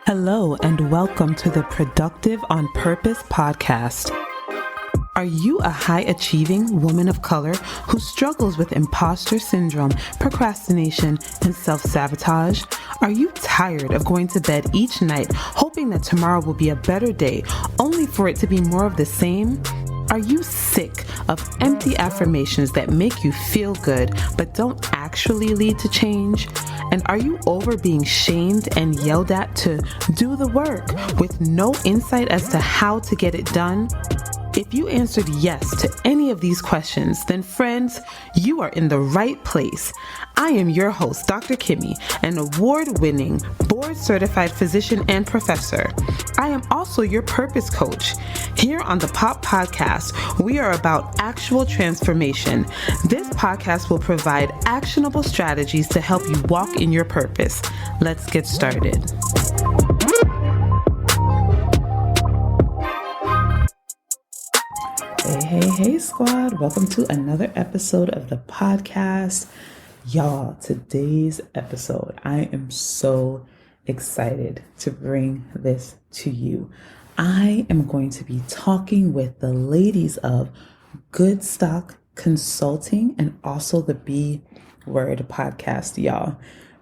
Hello and welcome to the Productive on Purpose podcast. Are you a high-achieving woman of color who struggles with imposter syndrome, procrastination, and self-sabotage? Are you tired of going to bed each night hoping that tomorrow will be a better day, only for it to be more of the same? Are you sick of empty affirmations that make you feel good but don't actually lead to change? And are you over being shamed and yelled at to do the work with no insight as to how to get it done? If you answered yes to any of these questions, then friends, you are in the right place. I am your host, Dr. Kimmy, an award-winning, board-certified physician and professor. I am also your purpose coach. Here on the POP Podcast, we are about actual transformation. This podcast will provide actionable strategies to help you walk in your purpose. Let's get started. Hey, squad. Welcome to another episode of the podcast. Y'all, today's episode, I am so excited to bring this to you. I am going to be talking with the ladies of Goodstock Consulting and also the B Word Podcast, y'all.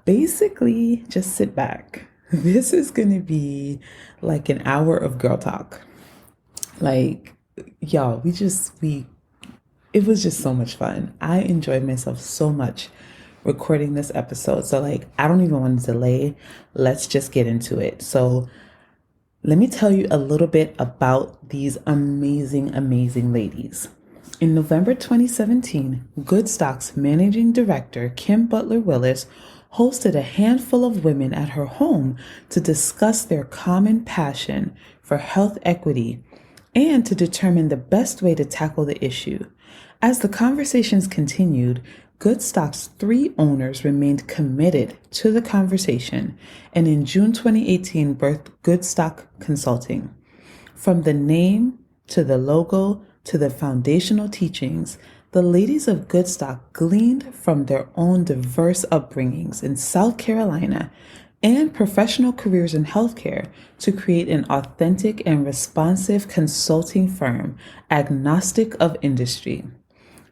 Basically, just sit back. This is going to be like an hour of girl talk. Y'all, it was just so much fun. I enjoyed myself so much recording this episode. So I don't even want to delay. Let's just get into it. So let me tell you a little bit about these amazing, amazing ladies. In November 2017, Goodstock's managing director, Kim Butler Willis, hosted a handful of women at her home to discuss their common passion for health equity and to determine the best way to tackle the issue. As the conversations continued, Goodstock's 3 owners remained committed to the conversation and in June 2018 birthed Goodstock Consulting. From the name to the logo to the foundational teachings, the ladies of Goodstock gleaned from their own diverse upbringings in South Carolina and professional careers in healthcare to create an authentic and responsive consulting firm, agnostic of industry.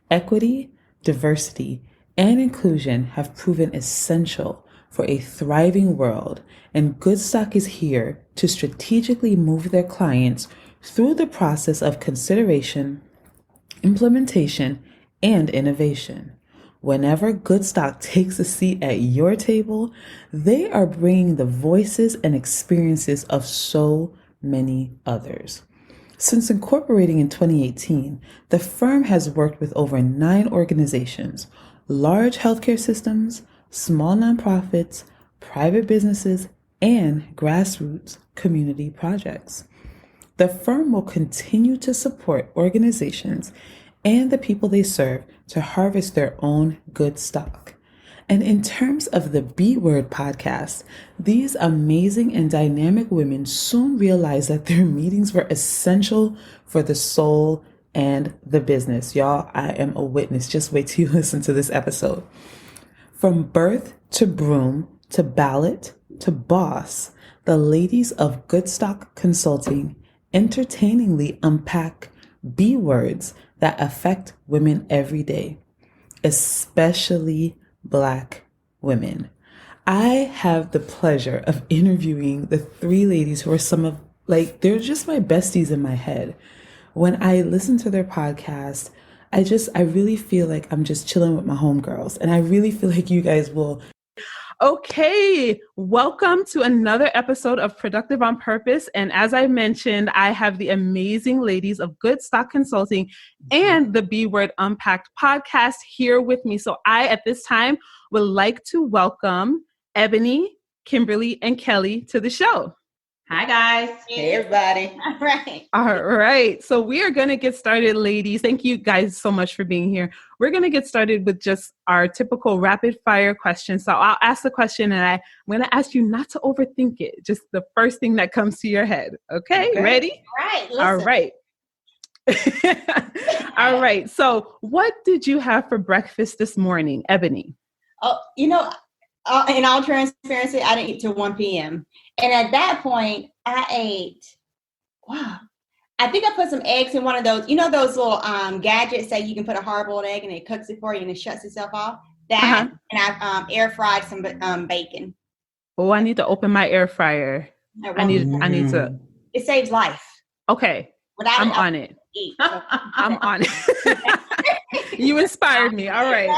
Equity, diversity, and inclusion have proven essential for a thriving world, and Goodstock is here to strategically move their clients through the process of consideration, implementation, and innovation. Whenever Goodstock takes a seat at your table, they are bringing the voices and experiences of so many others. Since incorporating in 2018, the firm has worked with over 9 organizations, large healthcare systems, small nonprofits, private businesses, and grassroots community projects. The firm will continue to support organizations and the people they serve to harvest their own good stock. And in terms of the B Word Podcast, these amazing and dynamic women soon realized that their meetings were essential for the soul and the business. Y'all, I am a witness. Just wait till you listen to this episode. From birth to broom to ballot to boss, the ladies of Goodstock Consulting entertainingly unpack B words that affect women every day, especially Black women. I have the pleasure of interviewing the 3 ladies who are they're just my besties in my head. When I listen to their podcast, I really feel like I'm just chilling with my homegirls, and I really feel like you guys will. Okay, welcome to another episode of Productive on Purpose. And as I mentioned, I have the amazing ladies of Goodstock Consulting and the B Word Unpacked Podcast here with me. So I, at this time, would like to welcome Ebony, Kimberly, and Kellye to the show. Hi, guys. Hey, everybody. All right. All right. So we are going to get started, ladies. Thank you guys so much for being here. We're going to get started with just our typical rapid fire questions. So I'll ask the question and I'm going to ask you not to overthink it. Just the first thing that comes to your head. Okay. Ready? All right. All right. All right. So what did you have for breakfast this morning, Ebony? Oh, in all transparency, I didn't eat till 1 p.m. And at that point, I ate, I think I put some eggs in one of those, those little gadgets that you can put a hard-boiled egg and it cooks it for you and it shuts itself off. That, and I air fried some bacon. Oh, I need to open my air fryer. I need to. It saves life. Okay. I'm on it. Eat, so. I'm on it. You inspired me. All right.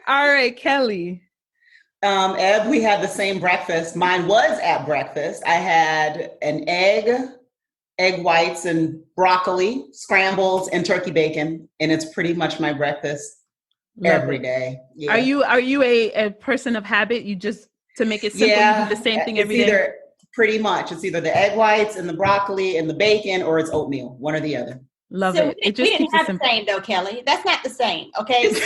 All right, Kellye. Eb, we had the same breakfast. Mine was at breakfast. I had an egg whites and broccoli, scrambles, and turkey bacon. And it's pretty much my breakfast every day. Yeah. Are you a person of habit? You just, to make it simple, you do the same thing every day? Pretty much. It's either the egg whites and the broccoli and the bacon, or it's oatmeal, one or the other. Love it. It just we didn't have the same though, Kellye. That's not the same. Okay. It's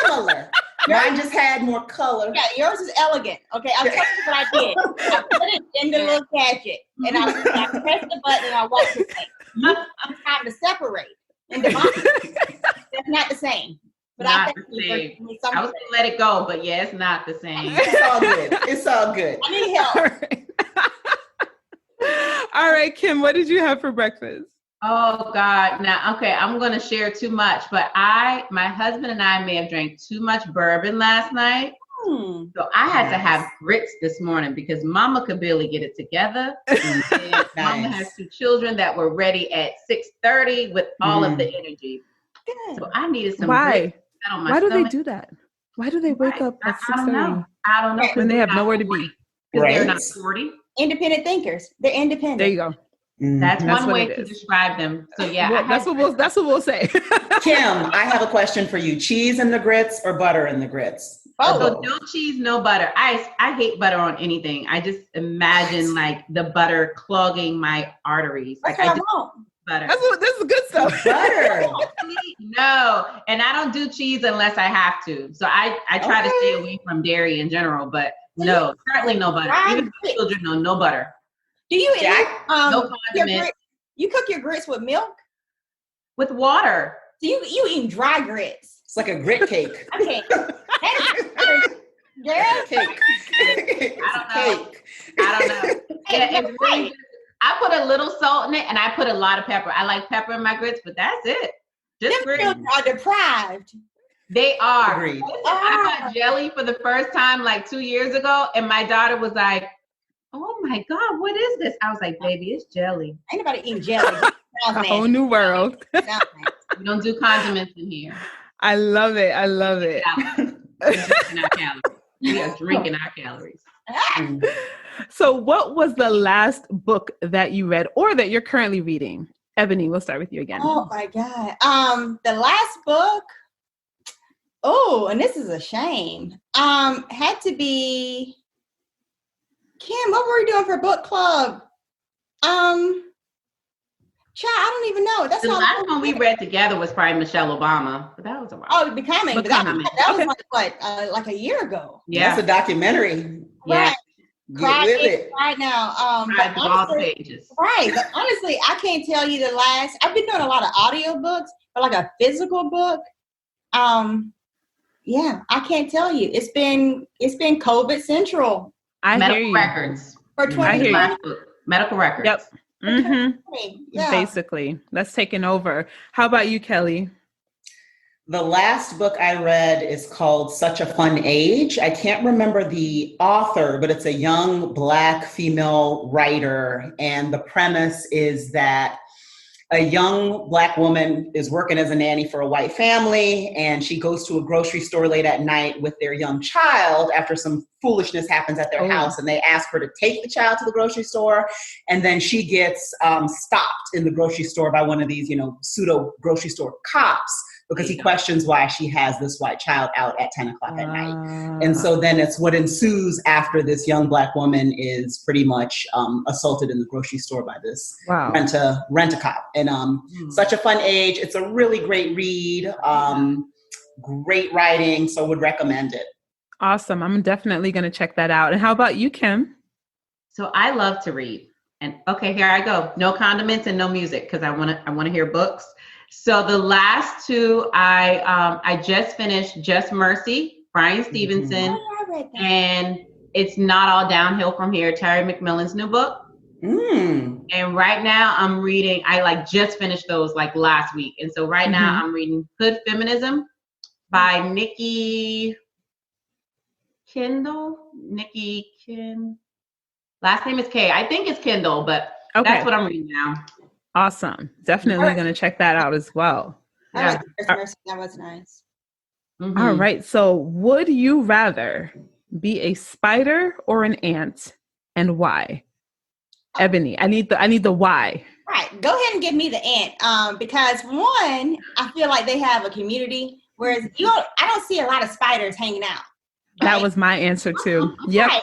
similar. Mine just had more color. Yeah, yours is elegant. Okay, I'll tell you what I did. I put it in the little gadget, and I pressed the button, and I watched it. It's time to separate and divide. That's not the same. But not the same. I was gonna let it go, but yeah, it's not the same. It's all good. It's all good. I need help. All right, Kim, what did you have for breakfast? Oh God. Now, okay, I'm going to share too much, but my husband and I may have drank too much bourbon last night. So I had to have grits this morning because Mama could barely get it together. And Mama has 2 children that were ready at 6:30 with all of the energy. Good. So I needed some grits. Why do they do that? Why do they wake up at 6:30? I don't know. When they have nowhere to be. Because they're not 40. Independent thinkers. They're independent. There you go. That's one way to describe them. So yeah, well, that's what we'll say. Kim, I have a question for you. Cheese in the grits or butter in the grits? So no cheese, no butter. I hate butter on anything. I just imagine like the butter clogging my arteries. Like I just butter. This is good stuff. Butter. No, and I don't do cheese unless I have to. So I try to stay away from dairy in general, but no, certainly no butter. Even my children know no butter. Do you eat no condiment? You cook your grits with milk? With water. So you eat dry grits. It's like a grit cake. I can't. Cake. I don't know. Yeah, it's really, I put a little salt in it and I put a lot of pepper. I like pepper in my grits, but that's it. Just grits are deprived. They are. Agreed. I got jelly for the first time like 2 years ago, and my daughter was like, "Oh my God, what is this?" I was like, "Baby, it's jelly." Ain't nobody eating jelly. A whole new world. We don't do condiments in here. I love it. We are drinking our calories. So what was the last book that you read or that you're currently reading? Ebony, we'll start with you again. Oh my God. The last book, and this is a shame, had to be, Kim, what were we doing for book club? Child, I don't even know. That's the last one we read together was probably Michelle Obama, but that was a while. Oh, Becoming. But that was like a year ago. Yeah, that's a documentary. Yeah. Right. Get with it right now. But honestly, pages. Right. But honestly, I can't tell you the last. I've been doing a lot of audiobooks, but like a physical book. Yeah, I can't tell you. It's been COVID central. Medical records for 2020. Medical records. Yep. Yeah. Basically, that's taken over. How about you, Kellye? The last book I read is called Such a Fun Age. I can't remember the author, but it's a young Black female writer. And the premise is that a young Black woman is working as a nanny for a white family, and she goes to a grocery store late at night with their young child after some foolishness happens at their house, and they ask her to take the child to the grocery store, and then she gets stopped in the grocery store by one of these, pseudo grocery store cops, because he questions why she has this white child out at 10 o'clock at night. And so then it's what ensues after this young Black woman is pretty much assaulted in the grocery store by this rent-a-cop. And Such a Fun Age. It's a really great read, great writing, so would recommend it. Awesome. I'm definitely going to check that out. And how about you, Kim? So I love to read. And okay, here I go. No condiments and no music because I want to hear books. So the last two, I just finished Just Mercy, Brian Stevenson, and It's Not All Downhill from Here, Terry McMillan's new book. And right now I'm reading, I just finished those last week. And so right now I'm reading Hood Feminism by Nikki Kendall. Last name is K. I think it's Kendall, but that's what I'm reading now. Awesome. Definitely going to check that out as well. That was nice. All right. So would you rather be a spider or an ant, and why? Ebony, I need the why. Right. Go ahead and give me the ant. Because one, I feel like they have a community, whereas I don't see a lot of spiders hanging out. Right? That was my answer too. Yep. Right.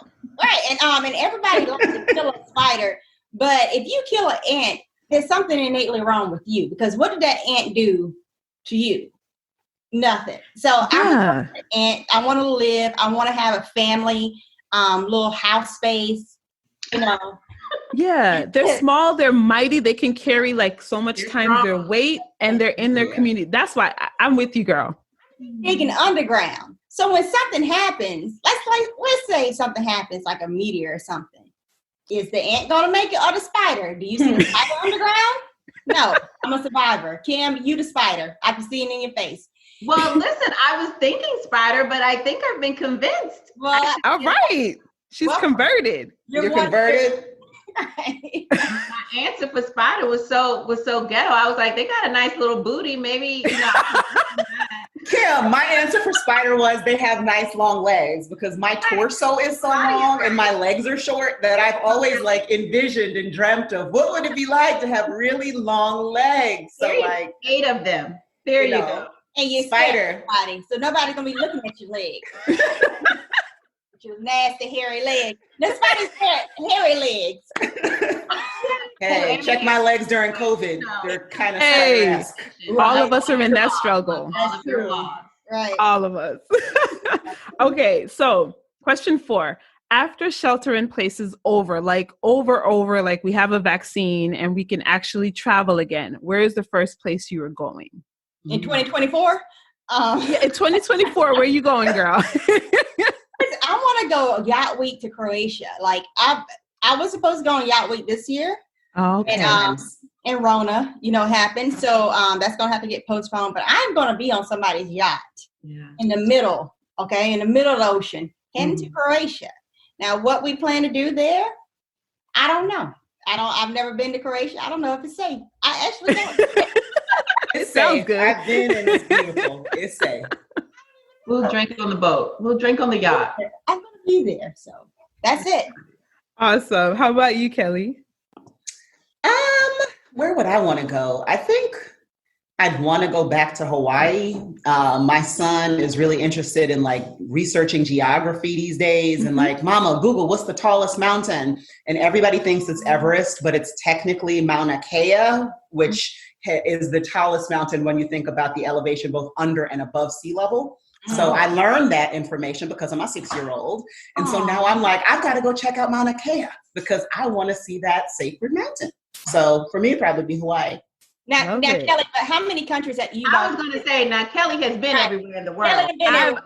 And everybody likes to kill a spider, but if you kill an ant, there's something innately wrong with you, because what did that ant do to you? Nothing. So I'm an ant. I want to live. I want to have a family, little house space, Yeah, they're small, they're mighty, they can carry so much times their weight, and they're in their community. That's why I'm with you, girl. Digging underground. So when something happens, let's say something happens, like a meteor or something. Is the ant gonna make it, or the spider? Do you see the spider underground? No, I'm a survivor. Kim, you the spider. I can see it in your face. Well, listen, I was thinking spider, but I think I've been convinced. Well, all right. She's converted. You're converted. My answer for spider was so ghetto. I was like, they got a nice little booty. Maybe, Kim, my answer for spider was they have nice long legs, because my torso is so long and my legs are short that I've always envisioned and dreamt of what would it be like to have really long legs. So 8 of them. There you go. And you're spider. So nobody's gonna be looking at your legs. Your nasty hairy legs. The spider's hairy legs. Hey, check my legs during COVID. They're kind of spider-esque. All of us are in that struggle. That's true. Right. All of us. Okay, so question 4. After shelter in place is over, we have a vaccine and we can actually travel again, where is the first place you are going? In 2024? In 2024, where are you going, girl? I want to go Yacht Week to Croatia. I was supposed to go on Yacht Week this year. Okay. And Rona, happened. So that's going to have to get postponed. But I'm going to be on somebody's yacht in the middle of the ocean, heading to Croatia. Now, what we plan to do there, I don't know. I've never been to Croatia. I don't know if it's safe. I actually don't. It sounds good. I've been, and it's beautiful. It's safe. We'll drink on the boat. We'll drink on the yacht. I'm going to be there. So that's it. Awesome. How about you, Kellye? Where would I want to go? I think I'd want to go back to Hawaii. My son is really interested in researching geography these days, and Mama, Google, what's the tallest mountain? And everybody thinks it's Everest, but it's technically Mauna Kea, which is the tallest mountain when you think about the elevation both under and above sea level. So I learned that information because I'm a 6-year-old. And so now I'm I've got to go check out Mauna Kea because I want to see that sacred mountain. So for me, it'd probably be Hawaii. Now, Kellye, but how many countries that you? I was going to say, now Kellye has been everywhere in the world.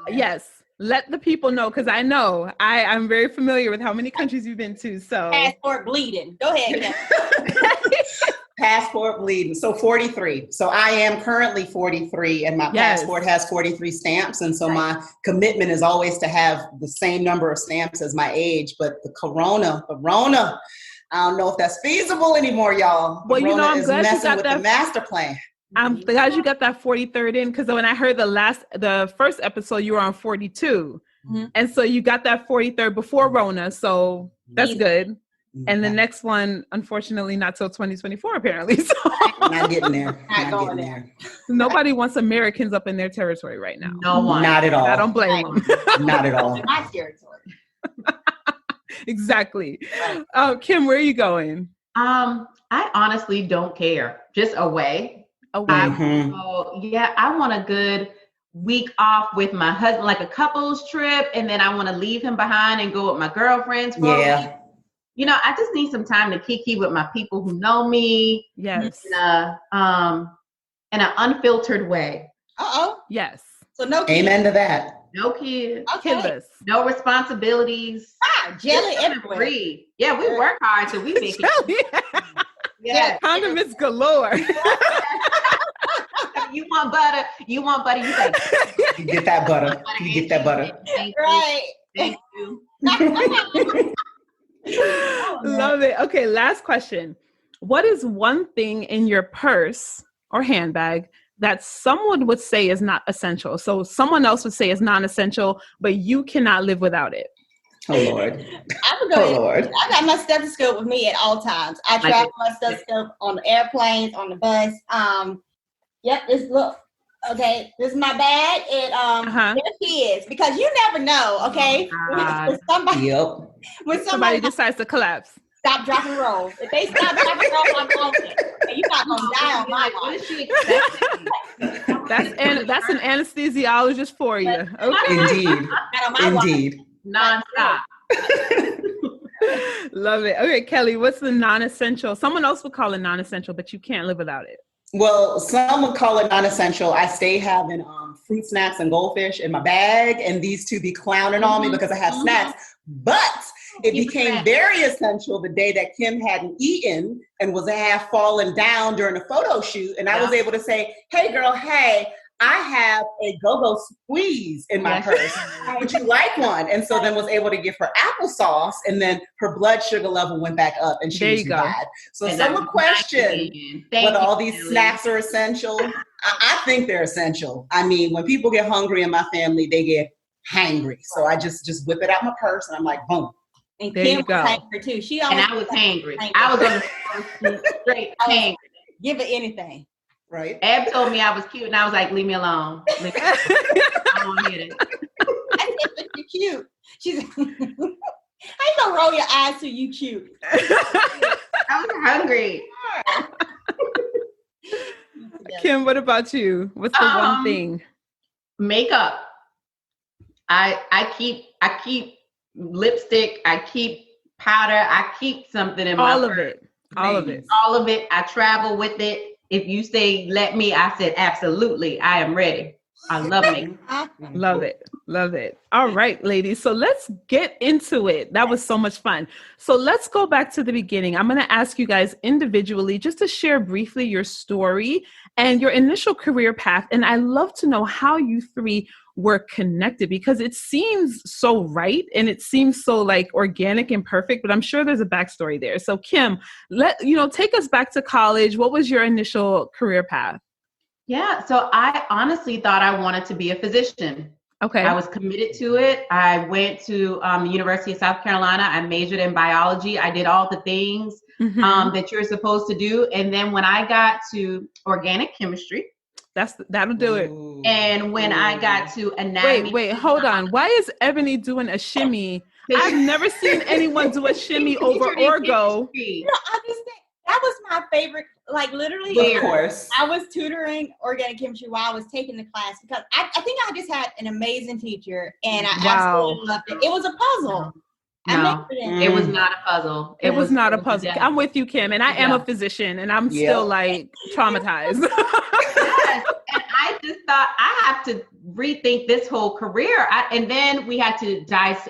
Yes, let the people know, because I know I'm very familiar with how many countries you've been to. So passport bleeding. Go ahead. Passport bleeding. So 43. So I am currently 43, and my passport has 43 stamps. And so my commitment is always to have the same number of stamps as my age. But the Corona. I don't know if that's feasible anymore, y'all. Well, I'm glad you got with that the master plan. I'm glad you got that 43rd in, because when I heard the first episode, you were on 42. And so you got that 43rd before Rona. So that's good. And the next one, unfortunately, not till 2024, apparently. So not getting there. Not getting there. Nobody wants Americans up in their territory right now. No one. Not at all. I don't blame them. Not at all. My territory. Exactly. Kim, where are you going? I honestly don't care. Just away. I want a good week off with my husband, like a couples trip, and then I want to leave him behind and go with my girlfriends for a week. I just need some time to kiki with my people who know me. Yes. In an unfiltered way. Yes. So no kids. Amen to that. No kids. Okay. Kidless. No responsibilities. Jelly Just everywhere. free. Yeah, we work hard, so we make it. Yeah. Condiments galore. You want butter? You say, You get that butter. You get that butter. Thank you. Right. Thank you. Love it. Okay, last question. What is one thing in your purse or handbag that someone would say is not essential? So someone else would say is non-essential, but you cannot live without it. Oh, Lord. I got my stethoscope with me at all times. I travel my stethoscope on the airplanes, on the bus. This is my bag. There she is, because you never know, okay? When somebody decides to collapse. Stop, drop, and roll. If they stop, drop, and roll, I'm going. You're not going to die on my watch. What is she expecting? That's an anesthesiologist for you. Okay. Indeed. Non-stop. Love it. Okay, Kellye, what's the non-essential? Someone else would call it non-essential, but you can't live without it. Well, some would call it non-essential. I stay having fruit snacks and goldfish in my bag, and these two be clowning on me because I have snacks. But it became very essential the day that Kim hadn't eaten and was half fallen down during a photo shoot. And I was able to say, hey, girl, hey, I have a go-go squeeze in my purse. Would you like one? And so then was able to give her applesauce, and then her blood sugar level went back up and she was bad. So some would question whether all these snacks are essential. I think they're essential. I mean, when people get hungry in my family, they get hangry. So I just whip it out my purse and I'm like, boom. And Kim was hangry too. I was hangry. I was on the straight hangry. Give her anything. Right. Ab told me I was cute, and I was like, leave me alone. I don't want to hear it. I said, you're cute. She's how you gonna roll your eyes till you cute? I was hungry. Kim, what about you? What's the one thing? Makeup. I keep lipstick. I keep powder. I keep something in my purse. All of it. All of it. I travel with it. If you say, let me, I said, absolutely. I am ready. I love makeup. Love it. Love it. All right, ladies. So let's get into it. That was so much fun. So let's go back to the beginning. I'm going to ask you guys individually just to share briefly your story and your initial career path. And I love to know how you three were connected, because it seems so right and it seems so like organic and perfect, but I'm sure there's a backstory there. So Kim, take us back to college. What was your initial career path? Yeah. So I honestly thought I wanted to be a physician. Okay. I was committed to it. I went to the University of South Carolina. I majored in biology. I did all the things that you're supposed to do. And then when I got to organic chemistry, that'll do it. And when I got to anatomy. Wait, hold on. Why is Ebony doing a shimmy? I've never seen anyone do a shimmy over orgo. That was my favorite. Like literally, of course. I was tutoring organic chemistry while I was taking the class because I think I just had an amazing teacher and I absolutely loved it. It was a puzzle. No, it was not a puzzle. It was not a puzzle. I'm with you, Kim, and I am a physician, and I'm still like traumatized. Yes, and I just thought I have to rethink this whole career. And then we had to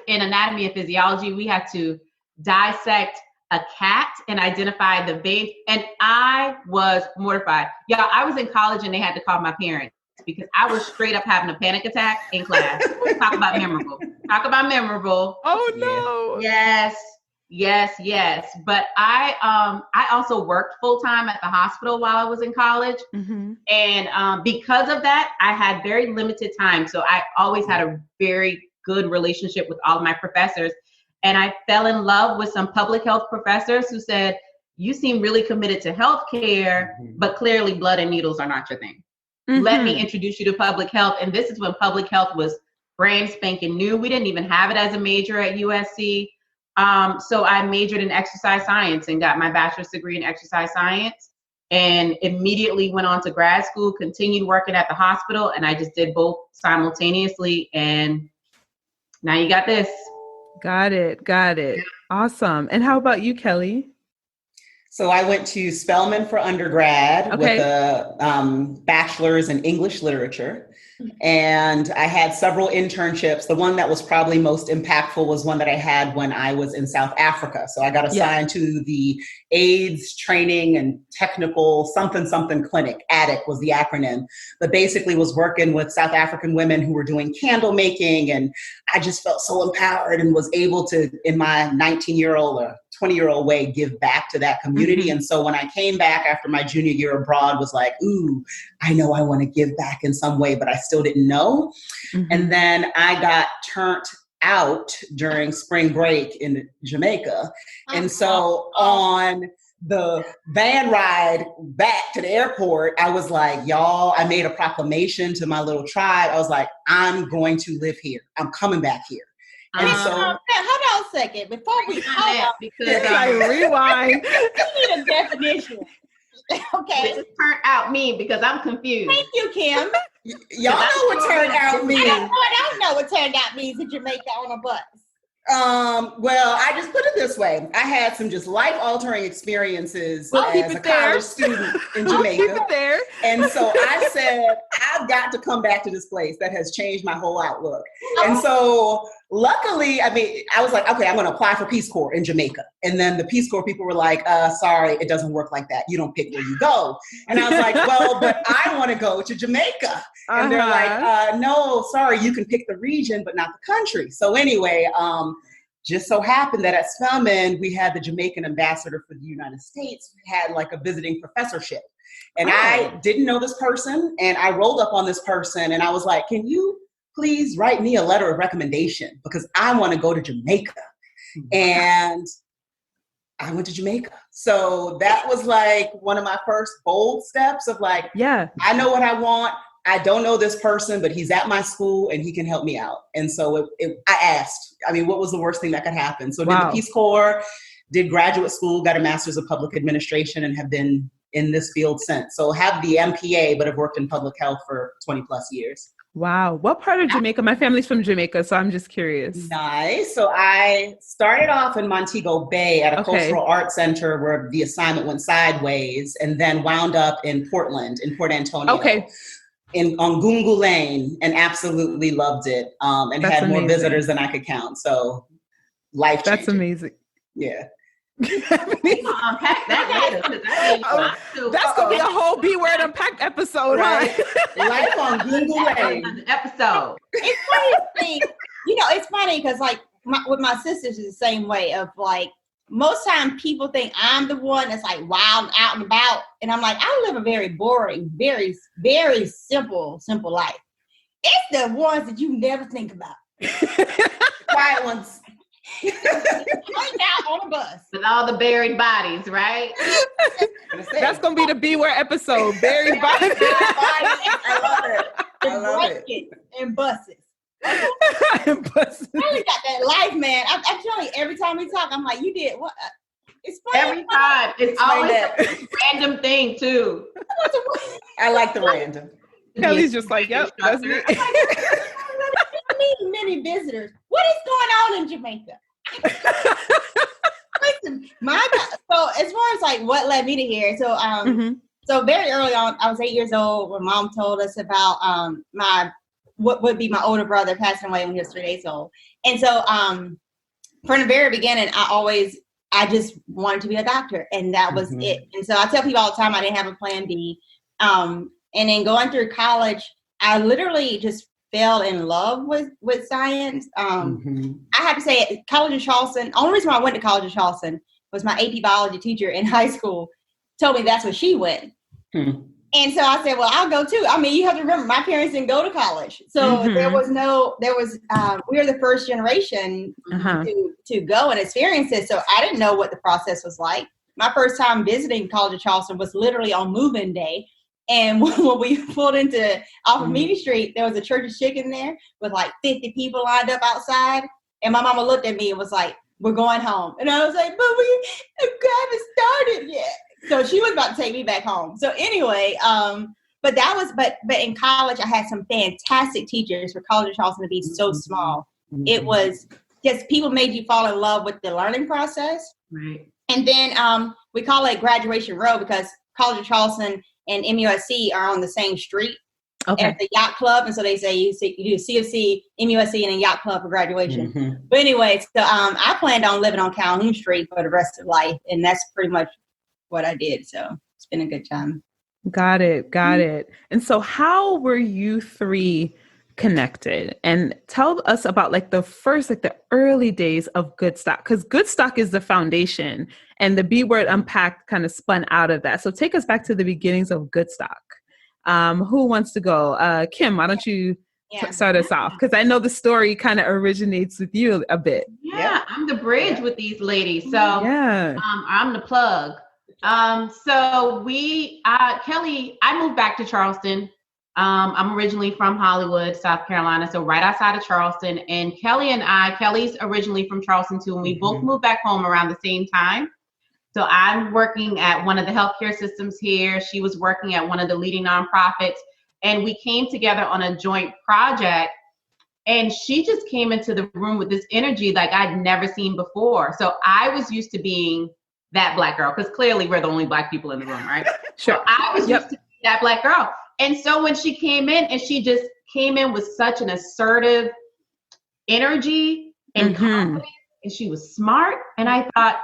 in anatomy and physiology, we had to dissect a cat and identify the veins, and I was mortified. Y'all, I was in college and they had to call my parents because I was straight up having a panic attack in class. Talk about memorable. Oh no. Yes. But I also worked full time at the hospital while I was in college. And because of that, I had very limited time. So I always had a very good relationship with all of my professors. And I fell in love with some public health professors who said, you seem really committed to healthcare, but clearly blood and needles are not your thing. Let me introduce you to public health. And this is when public health was brand spanking new. We didn't even have it as a major at USC. So I majored in exercise science and got my bachelor's degree in exercise science and immediately went on to grad school, continued working at the hospital. And I just did both simultaneously. And now you got this. Got it. Awesome. And how about you, Kellye? So I went to Spelman for undergrad with a bachelor's in English literature. And I had several internships. The one that was probably most impactful was one that I had when I was in South Africa. So I got assigned to the AIDS training and technical something clinic. ATTIC was the acronym, but basically was working with South African women who were doing candle making. And I just felt so empowered and was able to, in my 19-year-old or 20-year-old way, give back to that community. Mm-hmm. And so when I came back after my junior year abroad, was like, ooh, I know I want to give back in some way, but I still didn't know. Mm-hmm. And then I got turned out during spring break in Jamaica. And so on the van ride back to the airport, I was like, y'all, I made a proclamation to my little tribe. I was like, I'm going to live here. I'm coming back here. And so, hold on a second before we rewind. We need a definition. Okay. Just turn out mean because I'm confused. Thank you, Kim. Y'all know what turned out means. I don't know what turned out means in Jamaica on a bus. Well, I just put it this way. I had some just life-altering experiences as a college student in Jamaica. Keep it there. And so I said, I've got to come back to this place that has changed my whole outlook. And so luckily, I mean, I was like, okay, I'm going to apply for Peace Corps in Jamaica. And then the Peace Corps people were like, sorry, it doesn't work like that. You don't pick where you go. And I was like, well, but I want to go to Jamaica. And they're like, no, sorry, you can pick the region, but not the country. So anyway, just so happened that at Spelman, we had the Jamaican ambassador for the United States. We had like a visiting professorship. And I didn't know this person. And I rolled up on this person and I was like, can you please write me a letter of recommendation because I want to go to Jamaica. And I went to Jamaica. So that was like one of my first bold steps of like, I know what I want. I don't know this person, but he's at my school and he can help me out. And so I asked, I mean, what was the worst thing that could happen? So did the Peace Corps, did graduate school, got a master's of public administration and have been in this field since. So have the MPA, but have worked in public health for 20 plus years. Wow. What part of Jamaica? My family's from Jamaica, so I'm just curious. Nice. So I started off in Montego Bay at a cultural arts center where the assignment went sideways and then wound up in Portland, in Port Antonio. On Gungu Lane, and absolutely loved it. And that's had more visitors than I could count. So life changing. That's amazing. Yeah. Unpack that later. That's gonna be a whole B Word Unpacked episode, right? Life on Gungu Lane. Episode. It's funny because like with my sisters is the same way of like most time people think I'm the one that's like wild out and about, and I'm like I live a very boring, very very simple life. It's the ones that you never think about. Quiet ones. Right now on a bus with all the buried bodies, right? That's gonna be the B Word episode. Buried bodies. I love it. And buses. I really got that life, man. I'm telling you, every time we talk, I'm like, you did what? It's funny. Every time. It's always a random thing, too. I like the random. Kelly's just like, yep, that's me. Many visitors. What is going on in Jamaica? Listen, so as far as like what led me to here, so so very early on, I was 8 years old when mom told us about what would be my older brother passing away when he was 3 days old. And so from the very beginning, I just wanted to be a doctor, and that was it. And so I tell people all the time I didn't have a plan B. And then going through college, I literally just fell in love with science. I have to say, College of Charleston, only reason why I went to College of Charleston was my AP biology teacher in high school told me that's where she went. And so I said, well, I'll go too. I mean, you have to remember, my parents didn't go to college. So we were the first generation to go and experience it. So I didn't know what the process was like. My first time visiting College of Charleston was literally on move-in day. And when we pulled into off of Meany Street, there was a Church of Chicken there with like 50 people lined up outside. And my mama looked at me and was like, we're going home. And I was like, but we haven't started yet. So she was about to take me back home. So anyway, but in college, I had some fantastic teachers for College of Charleston to be so small. It was just people made you fall in love with the learning process. Right. And then we call it Graduation Row because College of Charleston and MUSC are on the same street as the yacht club. And so they say you do CFC, MUSC, and a yacht club for graduation. Mm-hmm. But anyway, so I planned on living on Calhoun Street for the rest of life. And that's pretty much what I did. So it's been a good time. Got it. And so how were you three connected? And tell us about like the early days of Goodstock, because Goodstock is the foundation and the B Word Unpacked kind of spun out of that. So take us back to the beginnings of Goodstock. Who wants to go? Kim, why don't you start us off? Because I know the story kind of originates with you a bit. Yeah, I'm the bridge with these ladies. So I'm the plug. So Kellye, I moved back to Charleston. I'm originally from Hollywood, South Carolina, so right outside of Charleston. And Kellye's originally from Charleston too, and we both moved back home around the same time. So I'm working at one of the healthcare systems here. She was working at one of the leading nonprofits, and we came together on a joint project. And she just came into the room with this energy like I'd never seen before. So I was used to being that Black girl, because clearly we're the only Black people in the room, right? Sure. So I was used to being that Black girl. And so when she came in, and she just came in with such an assertive energy and confidence, and she was smart. And I thought,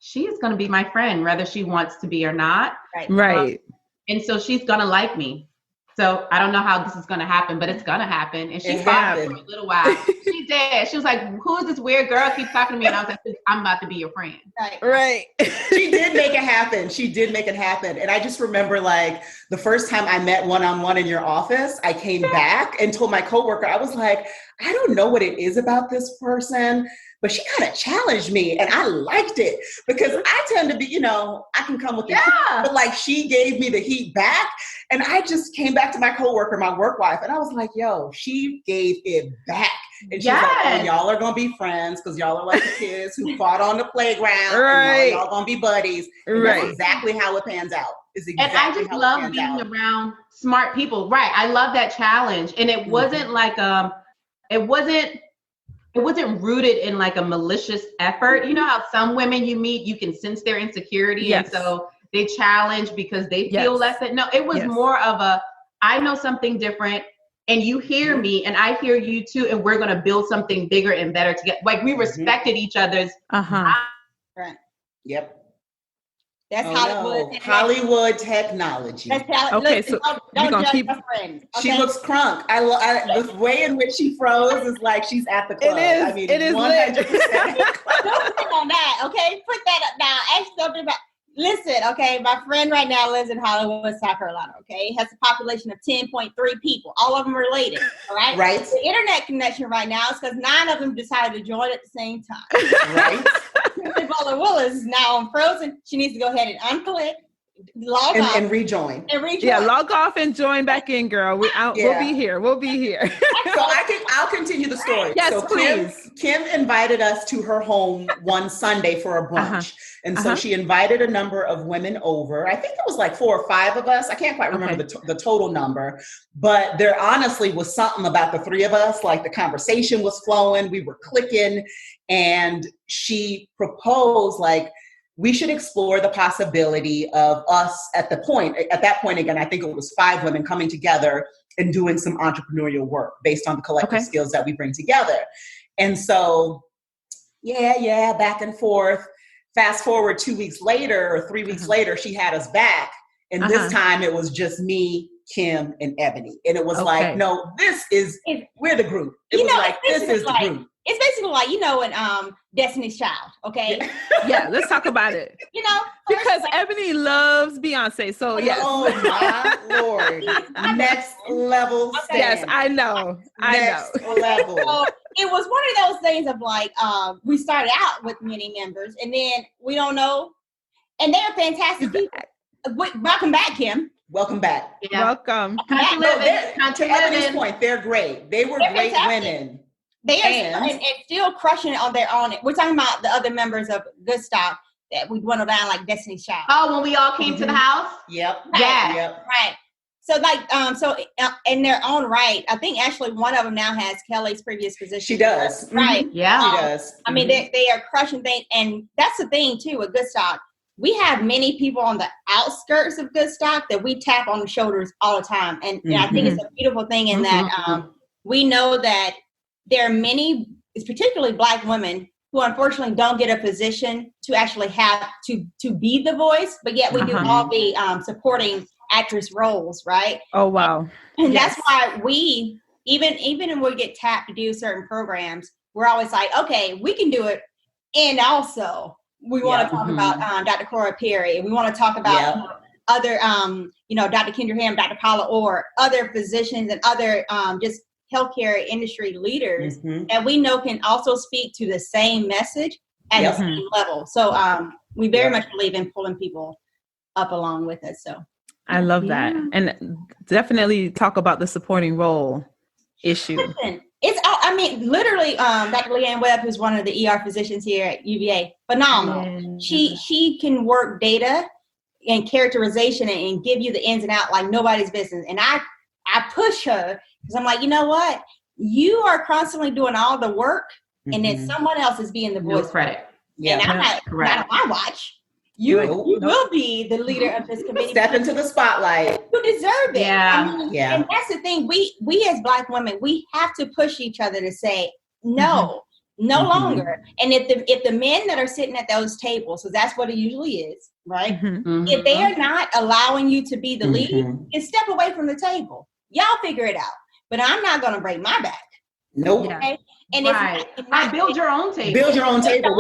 she is going to be my friend, whether she wants to be or not. Right. And so she's going to like me. So I don't know how this is going to happen, but it's going to happen. And she fought for a little while. She did. She was like, who is this weird girl keeps talking to me? And I was like, I'm about to be your friend. Right. She did make it happen. And I just remember like the first time I met one-on-one in your office, I came back and told my coworker, I was like, I don't know what it is about this person, but she kind of challenged me, and I liked it because I tend to be, I can come with the heat, but like she gave me the heat back, and I just came back to my coworker, my work wife, and I was like, yo, she gave it back. And she was like, oh, y'all are going to be friends because y'all are like the kids who fought on the playground, and y'all going to be buddies. And that's exactly how it pans out. And I just love being around smart people. Right. I love that challenge. And it wasn't like, it wasn't rooted in like a malicious effort. You know how some women you meet, you can sense their insecurity. And so they challenge because they feel less than. No, it was more of I know something different and you hear me and I hear you too. And we're going to build something bigger and better together. Like we respected each other's. Right. Yep. That's Hollywood. No. Hollywood technology. That's how, okay, listen, so don't judge keep. my friend. Okay? She looks crunk. The way in which she froze is like she's at the club. It is. I mean, it is 100%. Don't put on that, okay? Put that up now. Actually, don't do that. Listen, okay, my friend right now lives in Hollywood, South Carolina, okay? It has a population of 10.3 people. All of them related, all right? Right. The internet connection right now is because 9 of them decided to join at the same time. Right. Butler Willis is now on Frozen. She needs to go ahead and unclick, log off. And rejoin. Yeah, log off and join back in, girl. We'll be here. We'll be here. So I'll continue the story. Yes, so please. Kim invited us to her home one Sunday for a brunch. And so she invited a number of women over. I think it was like 4 or 5 of us. I can't quite remember the total number, but there honestly was something about the 3 of us. Like the conversation was flowing, we were clicking, and she proposed like, we should explore the possibility of us at that point, again, I think it was 5 women coming together and doing some entrepreneurial work based on the collective skills that we bring together. And so, back and forth. Fast forward 2 weeks later or 3 weeks later, she had us back. And this time it was just me, Kim, and Ebony. And it was like, no, we're the group. It was like, this is the group. It's basically like, in Destiny's Child, okay? Yeah, let's talk about it. Because Ebony loves Beyonce, so yes. Oh my Lord. Next level stand. Yes, I know. Next level. So it was one of those things of like, we started out with many members and then we don't know. And they're fantastic people. Welcome back, Kim. Welcome back. Yeah. Welcome. To Ebony's point, they're great. They're great fantastic. Women. They are and still crushing it on their own. We're talking about the other members of Goodstock that we went down like Destiny's Child. Oh, when we all came to the house? Yep. Right. Yep. Right. So in their own right, I think actually one of them now has Kellye's previous position. She does. Right. Yeah. She does. I mean, they are crushing things. And that's the thing too with Goodstock. We have many people on the outskirts of Goodstock that we tap on the shoulders all the time. And I think it's a beautiful thing in that we know that there are many, particularly Black women, who unfortunately don't get a position to actually have to be the voice, but yet we do all be supporting actress roles, right? Oh, wow. And that's why we, even when we get tapped to do certain programs, we're always like, okay, we can do it. And also, we want to talk about Dr. Cora Perry, and we want to talk about other, Dr. Kendra Ham, Dr. Paula Orr, other physicians and other just healthcare industry leaders that we know can also speak to the same message at the same level. So we very much believe in pulling people up along with us. So I love that. And definitely talk about the supporting role issue. Listen, literally, Dr. Leanne Webb, who's one of the ER physicians here at UVA, phenomenal. She can work data and characterization and give you the ins and outs like nobody's business. And I push her because I'm like, you know what? You are constantly doing all the work, and then someone else is being the voice. No credit. Yeah, and I'm not on my watch. You will be the leader of this committee. Step into the spotlight. You deserve it. Yeah. And that's the thing. We as Black women, we have to push each other to say no longer. And if the men that are sitting at those tables, so that's what it usually is, right? If they are not allowing you to be the lead, then step away from the table. Y'all figure it out. But I'm not going to break my back. Nope. Okay. And build your own table. Build your own table.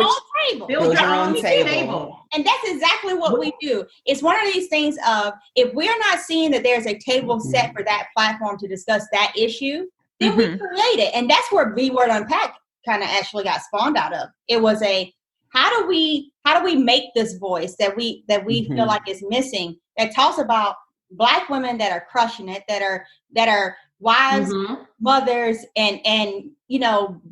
Build your own table. And that's exactly what we do. It's one of these things of, if we're not seeing that there's a table set for that platform to discuss that issue, then we create it. And that's where B Word Unpacked kind of actually got spawned out of. It was how do we make this voice that we feel like is missing, that talks about Black women that are crushing it, that are wives, mothers, and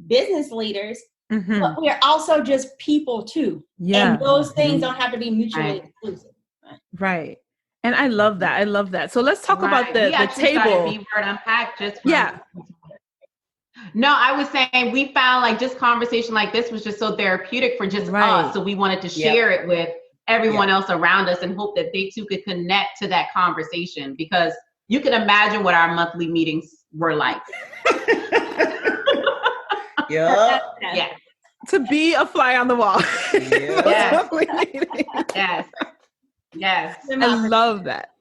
business leaders, but we are also just people too. Yeah. And those things don't have to be mutually exclusive. Right. And I love that. So let's talk about the table. B Word Unpacked No, I was saying we found like just conversation like this was just so therapeutic for just us. So we wanted to share it with everyone else around us and hope that they too could connect to that conversation, because you can imagine what our monthly meetings were like. To be a fly on the wall. Yes. I love that.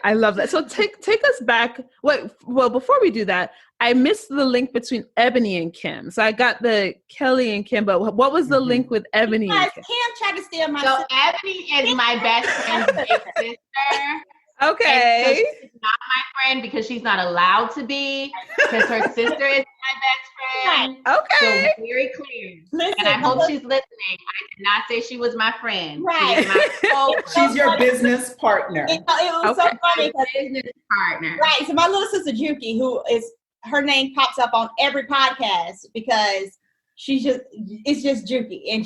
I love that. So take us back. Well, before we do that, I missed the link between Ebony and Kim. So I got the Kellye and Kim, but what was the link with Ebony and Kim? Kim tried to steal my sister. Ebony is my best friend's big sister. Okay. So she's not my friend because she's not allowed to be, because her sister is my best friend. Okay. So very clear. Listen, and I hope she's listening. I did not say she was my friend. Right. She's your business partner. It was so funny. Business partner. Right. So my little sister Juki, her name pops up on every podcast because it's just Juki, and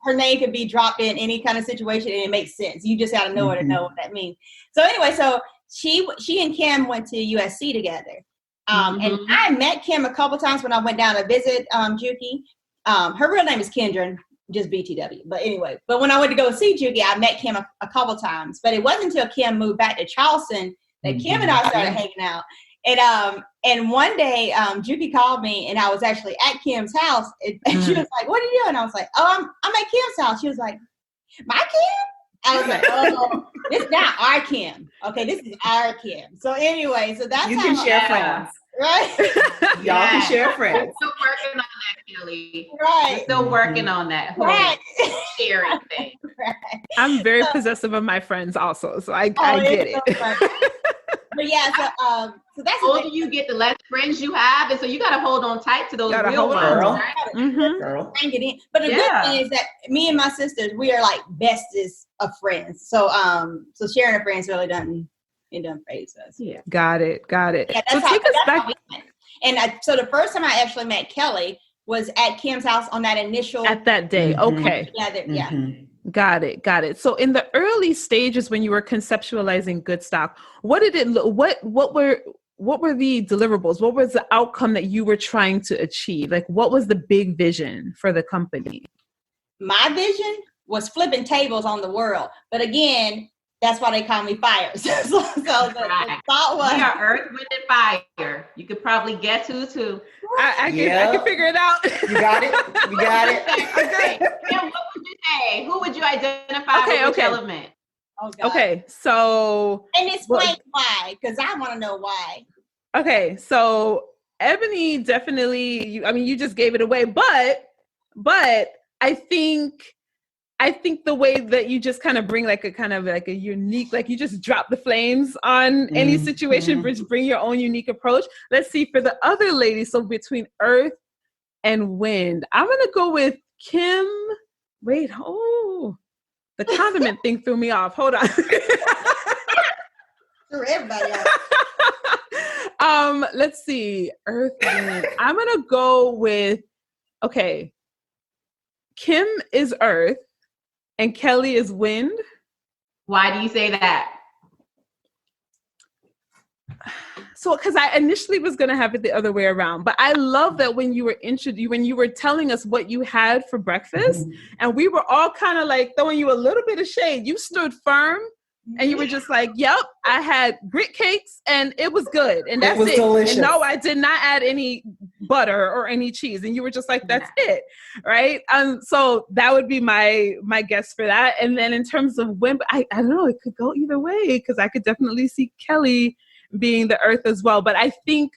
her name can be dropped in any kind of situation and it makes sense. You just got to know her to know what that means. So anyway, so she and Kim went to USC together. And I met Kim a couple times when I went down to visit Juki. Her real name is Kendra, just BTW. But anyway, when I went to go see Juki, I met Kim a couple times. But it wasn't until Kim moved back to Charleston that Kim and I started hanging out. And one day, Juki called me, and I was actually at Kim's house, and she was like, "What are you doing?" I was like, "Oh, I'm at Kim's house." She was like, "My Kim?" I was like, "Oh, this is not our Kim. Okay, this is our Kim." So anyway, so that's you can share friends, right? Y'all can share friends. We're still working on that, Kellye. Right. We're still working on that whole sharing thing. Right. I'm very possessive of my friends, also, so I get it. So but yeah, so that's the older you get, the less friends you have, and so you got to hold on tight to those real ones, right? Girl. Bring it in. But the good thing is that me and my sisters, we are like bestest of friends. So so sharing a friends really doesn't phase us. Yeah, got it. Yeah, so take us back. And so the first time I actually met Kellye was at Kim's house on that initial at that day. Okay. Together. Yeah. Got it. So in the early stages when you were conceptualizing Goodstock, what did it look, what were the deliverables? What was the outcome that you were trying to achieve? Like, what was the big vision for the company? My vision was flipping tables on the world. But again, that's why they call me fire. So the thought was, we are earth, wind, and fire. You could probably guess who too. I can figure it out. You got it. Okay. Kim, what would you say? Who would you identify with which element? oh God. Okay, so And explain why, because I want to know why. okay, so Ebony definitely. You just gave it away, but I think the way that you just kind of bring like a unique, like you just drop the flames on any situation, bring your own unique approach. Let's see for the other ladies. So between earth and wind, I'm going to go with Kim. Wait, the condiment thing threw me off. Hold on. For everybody else. Let's see. Earth, wind. I'm going to go with, okay. Kim is earth. And Kellye is wind. Why do you say that? So, because I initially was going to have it the other way around, but I love that when you were telling us what you had for breakfast, and we were all kind of like throwing you a little bit of shade, you stood firm, and you were just like, "Yep, I had grit cakes, and it was good, and that's it." Delicious. And no, I did not add any butter or any cheese, and you were just like, "That's it," right? So that would be my guess for that. And then in terms of wind, I don't know, it could go either way because I could definitely see Kellye being the earth as well. But I think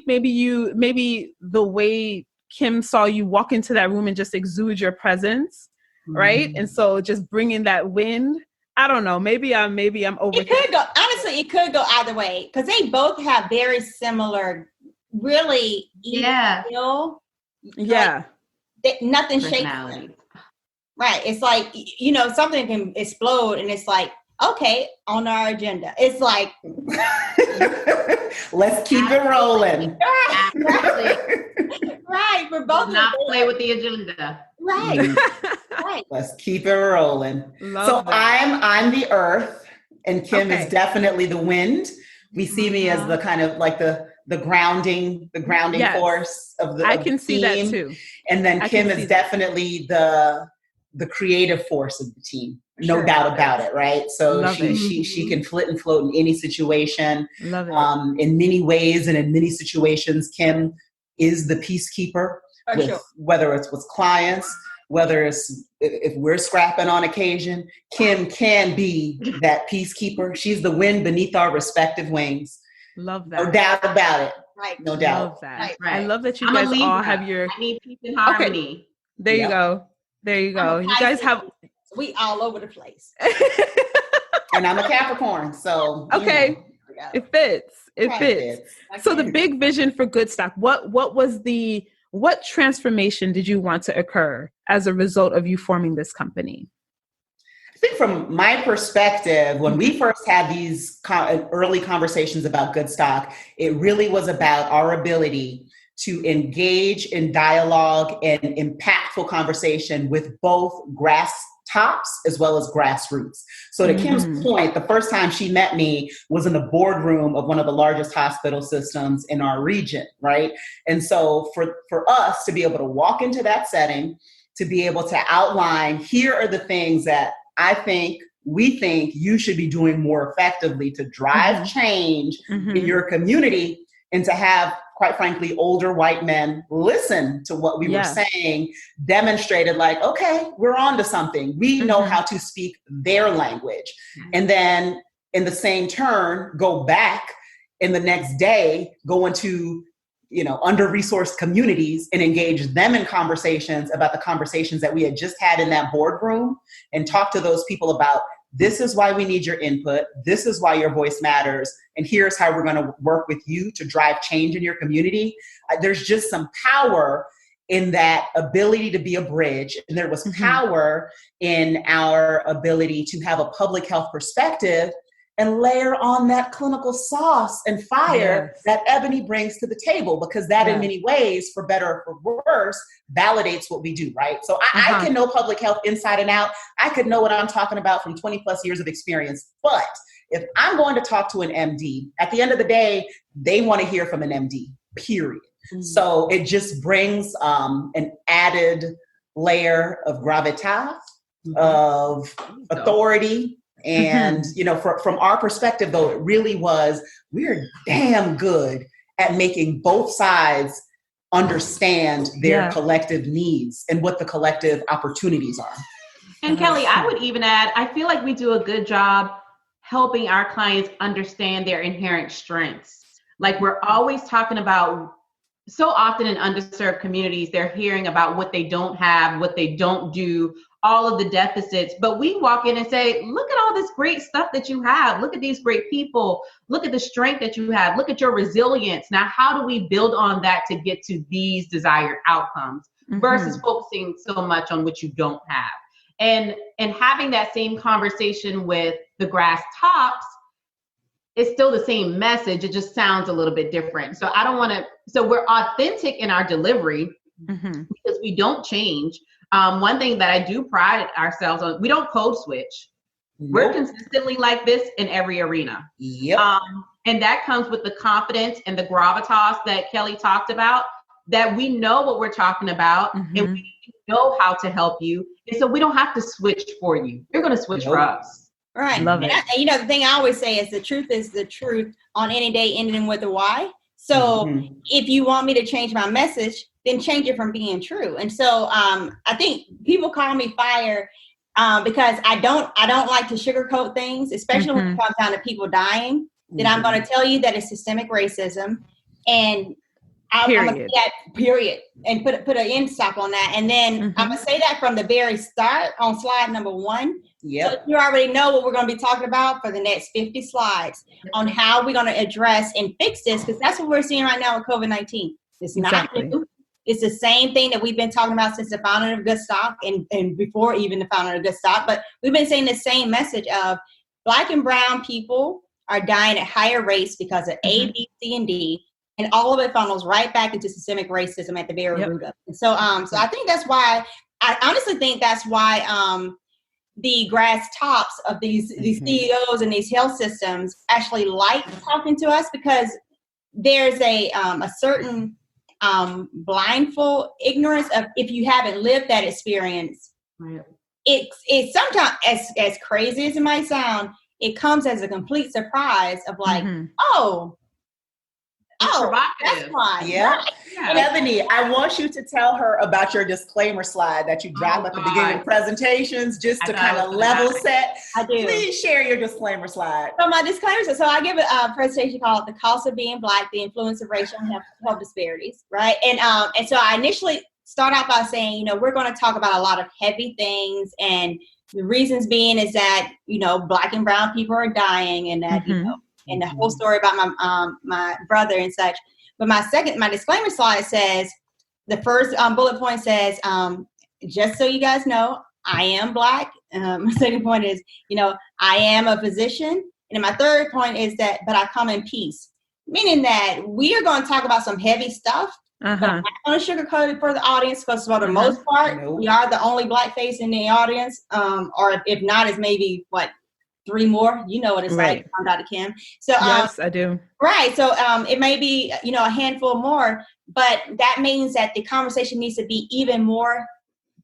maybe the way Kim saw you walk into that room and just exude your presence. Right. And so just bringing that wind, I don't know, maybe I'm over. It could go either way because they both have very similar, really. Feel, yeah. Like, nothing shakes them. Right. It's like, something can explode and it's like, okay, on our agenda. It's like, let's keep it rolling. Right. For both not play with the agenda. Right. Right. Let's keep it rolling. Love that. I'm the earth and Kim is definitely the wind. We see me as the kind of like the grounding force of the I can the see team. that too. And then Kim is definitely the creative force of the team. No doubt about it, right? So she can flit and float in any situation. Love it. In many ways and in many situations, Kim is the peacekeeper. Whether it's with clients, whether it's if we're scrapping on occasion, Kim can be that peacekeeper. She's the wind beneath our respective wings. Love that. No doubt about it. Right. No doubt. Love that. Right. I love that you guys all have your. I need peace and harmony. Okay. There you go. You guys have. We all over the place. And I'm a Capricorn, so okay. It fits. It Right. fits. So the big vision for Goodstock, what transformation did you want to occur as a result of you forming this company? I think from my perspective, when we first had these early conversations about Goodstock, it really was about our ability to engage in dialogue and impactful conversation with both grass tops as well as grassroots. So to Kim's point, the first time she met me was in the boardroom of one of the largest hospital systems in our region, right? And so for us to be able to walk into that setting, to be able to outline, here are the things that we think you should be doing more effectively to drive change in your community, and to have, quite frankly, older white men listen to what we were saying, demonstrated like, okay, we're on to something. We know how to speak their language. And then in the same turn, go back in the next day, go into, under-resourced communities and engage them in conversations about the conversations that we had just had in that boardroom, and talk to those people about, this is why we need your input. This is why your voice matters. And here's how we're going to work with you to drive change in your community. There's just some power in that ability to be a bridge. And there was power in our ability to have a public health perspective and layer on that clinical sauce and fire that Ebony brings to the table, because that in many ways, for better or for worse, validates what we do, right? So I can know public health inside and out. I could know what I'm talking about from 20 plus years of experience. But if I'm going to talk to an MD, at the end of the day, they want to hear from an MD, period. Mm-hmm. So it just brings an added layer of gravitas, of authority. And, you know, from our perspective, though, it really was, we're damn good at making both sides understand their collective needs and what the collective opportunities are. And Kellye, I would even add, I feel like we do a good job helping our clients understand their inherent strengths. Like, we're always talking about, so often in underserved communities, they're hearing about what they don't have, what they don't do, all of the deficits. But we walk in and say, look at all this great stuff that you have. Look at these great people. Look at the strength that you have. Look at your resilience. Now, how do we build on that to get to these desired outcomes versus focusing so much on what you don't have? And having that same conversation with the grass tops, it's still the same message. It just sounds a little bit different. So so we're authentic in our delivery because we don't change. One thing that I do pride ourselves on, we don't code switch. Nope. We're consistently like this in every arena. Yep. And that comes with the confidence and the gravitas that Kellye talked about, that we know what we're talking about and we know how to help you. And so we don't have to switch for you. You're going to switch for us. Right. Love it. And you know, the thing I always say is the truth on any day ending with a Y. So if you want me to change my message, then change it from being true. And so I think people call me fire because I don't like to sugarcoat things, especially when it comes down to people dying. Then I'm going to tell you that it's systemic racism, and I'm going to say that period and put an end stop on that. And then I'm going to say that from the very start on slide number 1. Yep. So you already know what we're going to be talking about for the next 50 slides on how we're going to address and fix this, because that's what we're seeing right now with COVID-19. It's not new. It's the same thing that we've been talking about since the founding of Goodstock and before even the founding of Goodstock. But we've been saying the same message of Black and brown people are dying at higher rates because of A, B, C, and D. And all of it funnels right back into systemic racism at the very root of it. So I think that's why, I honestly think that's why the grass tops of these CEOs and these health systems actually like talking to us, because there's a certain blindfold ignorance of, if you haven't lived that experience, it's sometimes, as crazy as it might sound, it comes as a complete surprise of like, that's why. Yeah. Right. Ebony, I want you to tell her about your disclaimer slide that you drop at the beginning of presentations, just to kind of level set. I do. Please share your disclaimer slide. So my disclaimer, so I give a presentation called "The Cost of Being Black: The Influence of Racial and Health Disparities," right? And so I initially start out by saying, you know, we're going to talk about a lot of heavy things, and the reasons being is that, you know, Black and brown people are dying, and that you know. And the whole story about my brother and such. But my disclaimer slide says, the first bullet point says, just so you guys know, I am Black. My second point is, you know, I am a physician. And then my third point is that, but I come in peace. Meaning that we are going to talk about some heavy stuff. But I'm not going to sugarcoat it for the audience, because for the most part, we are the only Black face in the audience. Or if not, it's maybe, 3 more, you know what it's like. I'm Dr. Kim. So yes, I do. Right. So it may be, you know, a handful more, but that means that the conversation needs to be even more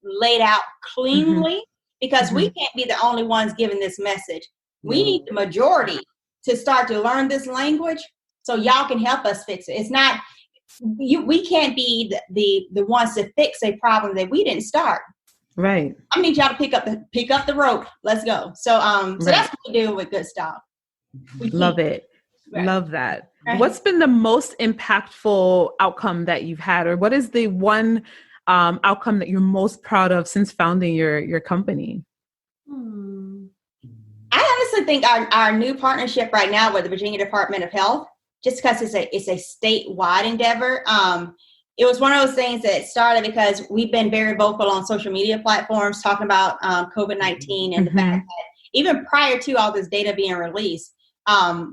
laid out cleanly, because we can't be the only ones giving this message. We need the majority to start to learn this language so y'all can help us fix it. It's not we can't be the ones to fix a problem that we didn't start. Right. I need y'all to pick up the rope. Let's go. So that's what we do with Goodstock. Love it. Right. Love that. Right. What's been the most impactful outcome that you've had, or what is the one outcome that you're most proud of since founding your company? I honestly think our new partnership right now with the Virginia Department of Health, just because it's a statewide endeavor. It was one of those things that started because we've been very vocal on social media platforms talking about COVID-19 and the fact that even prior to all this data being released,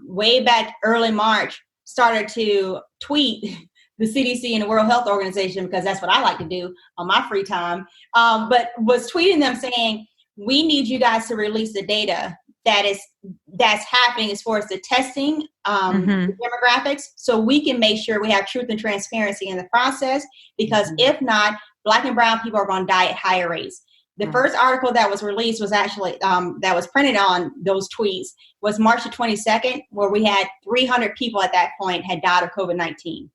way back early March, started to tweet the CDC and the World Health Organization, because that's what I like to do on my free time, but was tweeting them saying, we need you guys to release the data that's happening as far as the testing demographics, so we can make sure we have truth and transparency in the process, because if not, Black and brown people are going to die at higher rates. The first article that was released was actually, that was printed on those tweets, was March the 22nd, where we had 300 people at that point had died of COVID-19.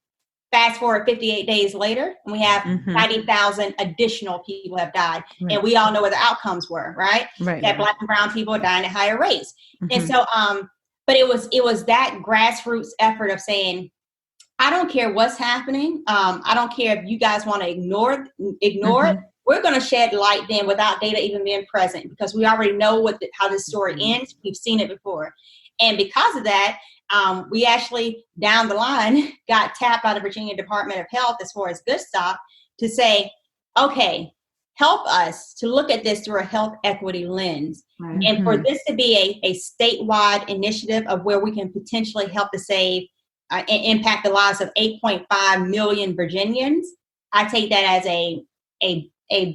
Fast forward 58 days later, and we have 90,000 additional people have died. Right. And we all know what the outcomes were, right? That Black and brown people are dying at higher rates. And so, but it was that grassroots effort of saying, I don't care what's happening. I don't care if you guys want to ignore it. We're going to shed light then without data even being present, because we already know how this story ends. We've seen it before. And because of that, we actually, down the line, got tapped by the Virginia Department of Health as far as Goodstock to say, okay, help us to look at this through a health equity lens. And for this to be a statewide initiative of where we can potentially help to save and impact the lives of 8.5 million Virginians, I take that as a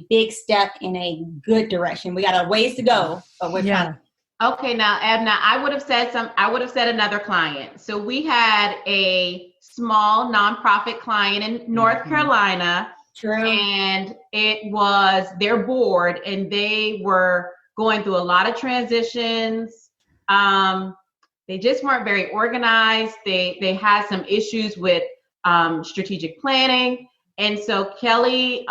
big step in a good direction. We got a ways to go, but we're trying. Okay, now, Edna, I would have said another client. So we had a small nonprofit client in North Carolina. True. And it was their board, and they were going through a lot of transitions. They just weren't very organized. They had some issues with strategic planning. And so Kellye,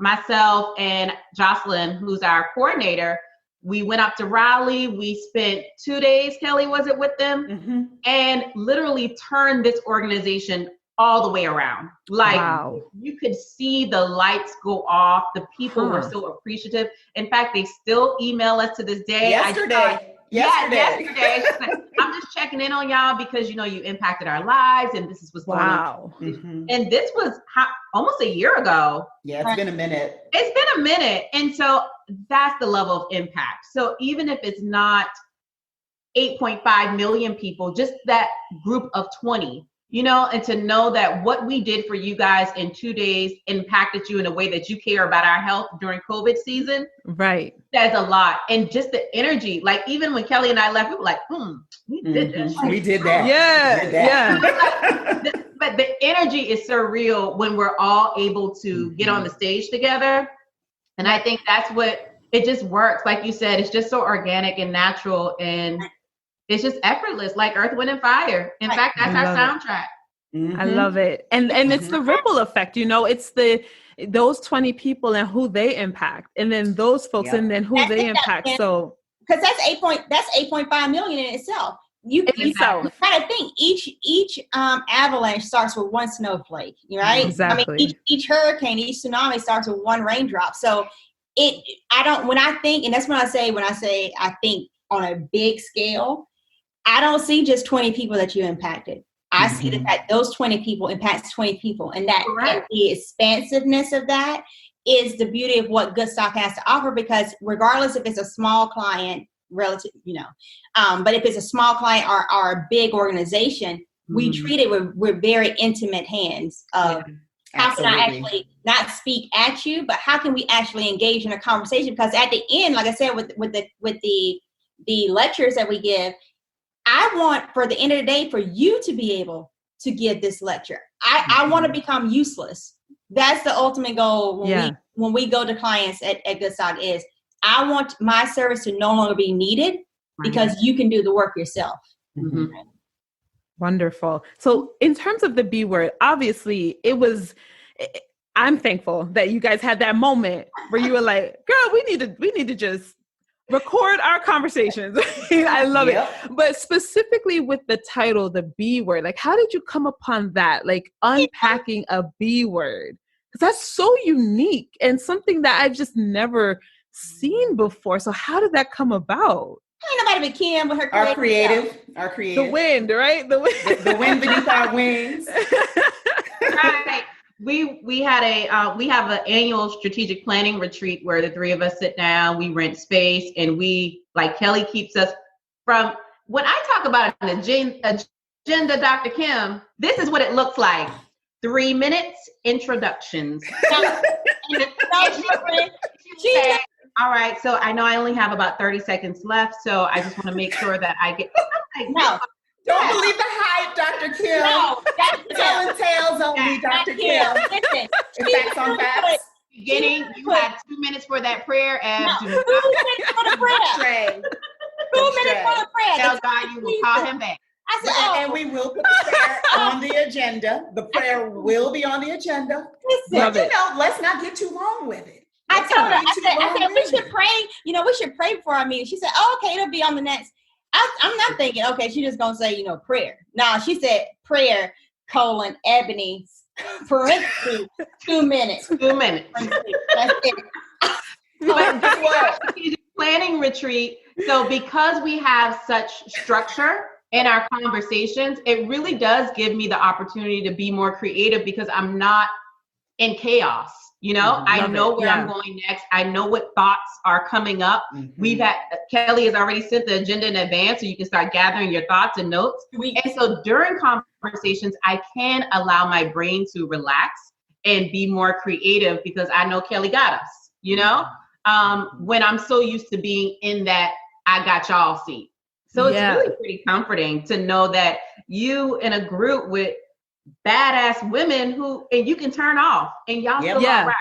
myself, and Jocelyn, who's our coordinator, we went up to Raleigh. We spent 2 days, Kellye, was it, with them? And literally turned this organization all the way around. Like, you could see the lights go off. The people were so appreciative. In fact, they still email us to this day. Yesterday. Yesterday. I'm just checking in on y'all because, you impacted our lives, and this is what's going on. And this was almost a year ago. Yeah, it's been a minute. It's been a minute. And so that's the level of impact. So even if it's not 8.5 million people, just that group of 20, and to know that what we did for you guys in 2 days impacted you in a way that you care about our health during COVID season. Right. That's a lot. And just the energy, like even when Kellye and I left, we were like, we did this. We did that. Yeah. But the energy is so real when we're all able to get on the stage together. And I think that's what, it just works. Like you said, it's just so organic and natural, and it's just effortless, like Earth, Wind, and Fire. In fact, that's our soundtrack. I love it. And it's the ripple effect, it's those 20 people and who they impact, and then those folks and then who they impact. So because that's 8.5 million in itself. You kind of think each avalanche starts with one snowflake, right? Exactly. I mean, each hurricane, each tsunami starts with one raindrop. So when I say I think on a big scale, I don't see just 20 people that you impacted. I see that those 20 people impacts 20 people, and that the expansiveness of that is the beauty of what Goodstock has to offer, because regardless if it's a small client, relative, but if it's a small client or a big organization, we treat it with very intimate hands of how can I actually not speak at you, but how can we actually engage in a conversation? Because at the end, like I said, with the lectures that we give, I want, for the end of the day, for you to be able to give this lecture. I want to become useless. That's the ultimate goal when we go to clients at Goodstock is, I want my service to no longer be needed because you can do the work yourself. Wonderful. So in terms of the B word, obviously I'm thankful that you guys had that moment where you were like, girl, we need to just record our conversations. I love it. But specifically with the title, the B word, like, how did you come upon that? Like unpacking a B word? Because that's so unique and something that I've just never seen before. So how did that come about? Ain't nobody but Kim with her Our creative. The wind, right? The wind. The wind beneath our wings. Right. We have an annual strategic planning retreat where the three of us sit down, we rent space, and we, like Kellye keeps us from, when I talk about an agenda, Dr. Kim, this is what it looks like. 3 minutes, introductions. All right, so I know I only have about 30 seconds left, so I just want to make sure that I get... No, don't believe the hype, Dr. Kim. No, that's telling tales only, Dr. Kim. Listen, facts on facts. Beginning, you had 2 minutes for that prayer, and 2 minutes for the prayer. 2 minutes for the prayer. Tell God you will call him back. I said, and we will put the prayer on the agenda. The prayer will be on the agenda. But, let's not get too long with it. I told her, I said, we should pray. We should pray before our meeting. She said, oh, okay, it'll be on the next. I'm not thinking, okay, she's just going to say, prayer. No, she said prayer, Ebony, parentheses, 2 minutes. 2 minutes. That's it. But planning retreat. So because we have such structure in our conversations, it really does give me the opportunity to be more creative because I'm not in chaos. I know where I'm going next. I know what thoughts are coming up. Mm-hmm. Kellye has already sent the agenda in advance, so you can start gathering your thoughts and notes. And so during conversations, I can allow my brain to relax and be more creative because I know Kellye got us, when I'm so used to being in that I got y'all seat. So it's really pretty comforting to know that you in a group with badass women and you can turn off and y'all still all right.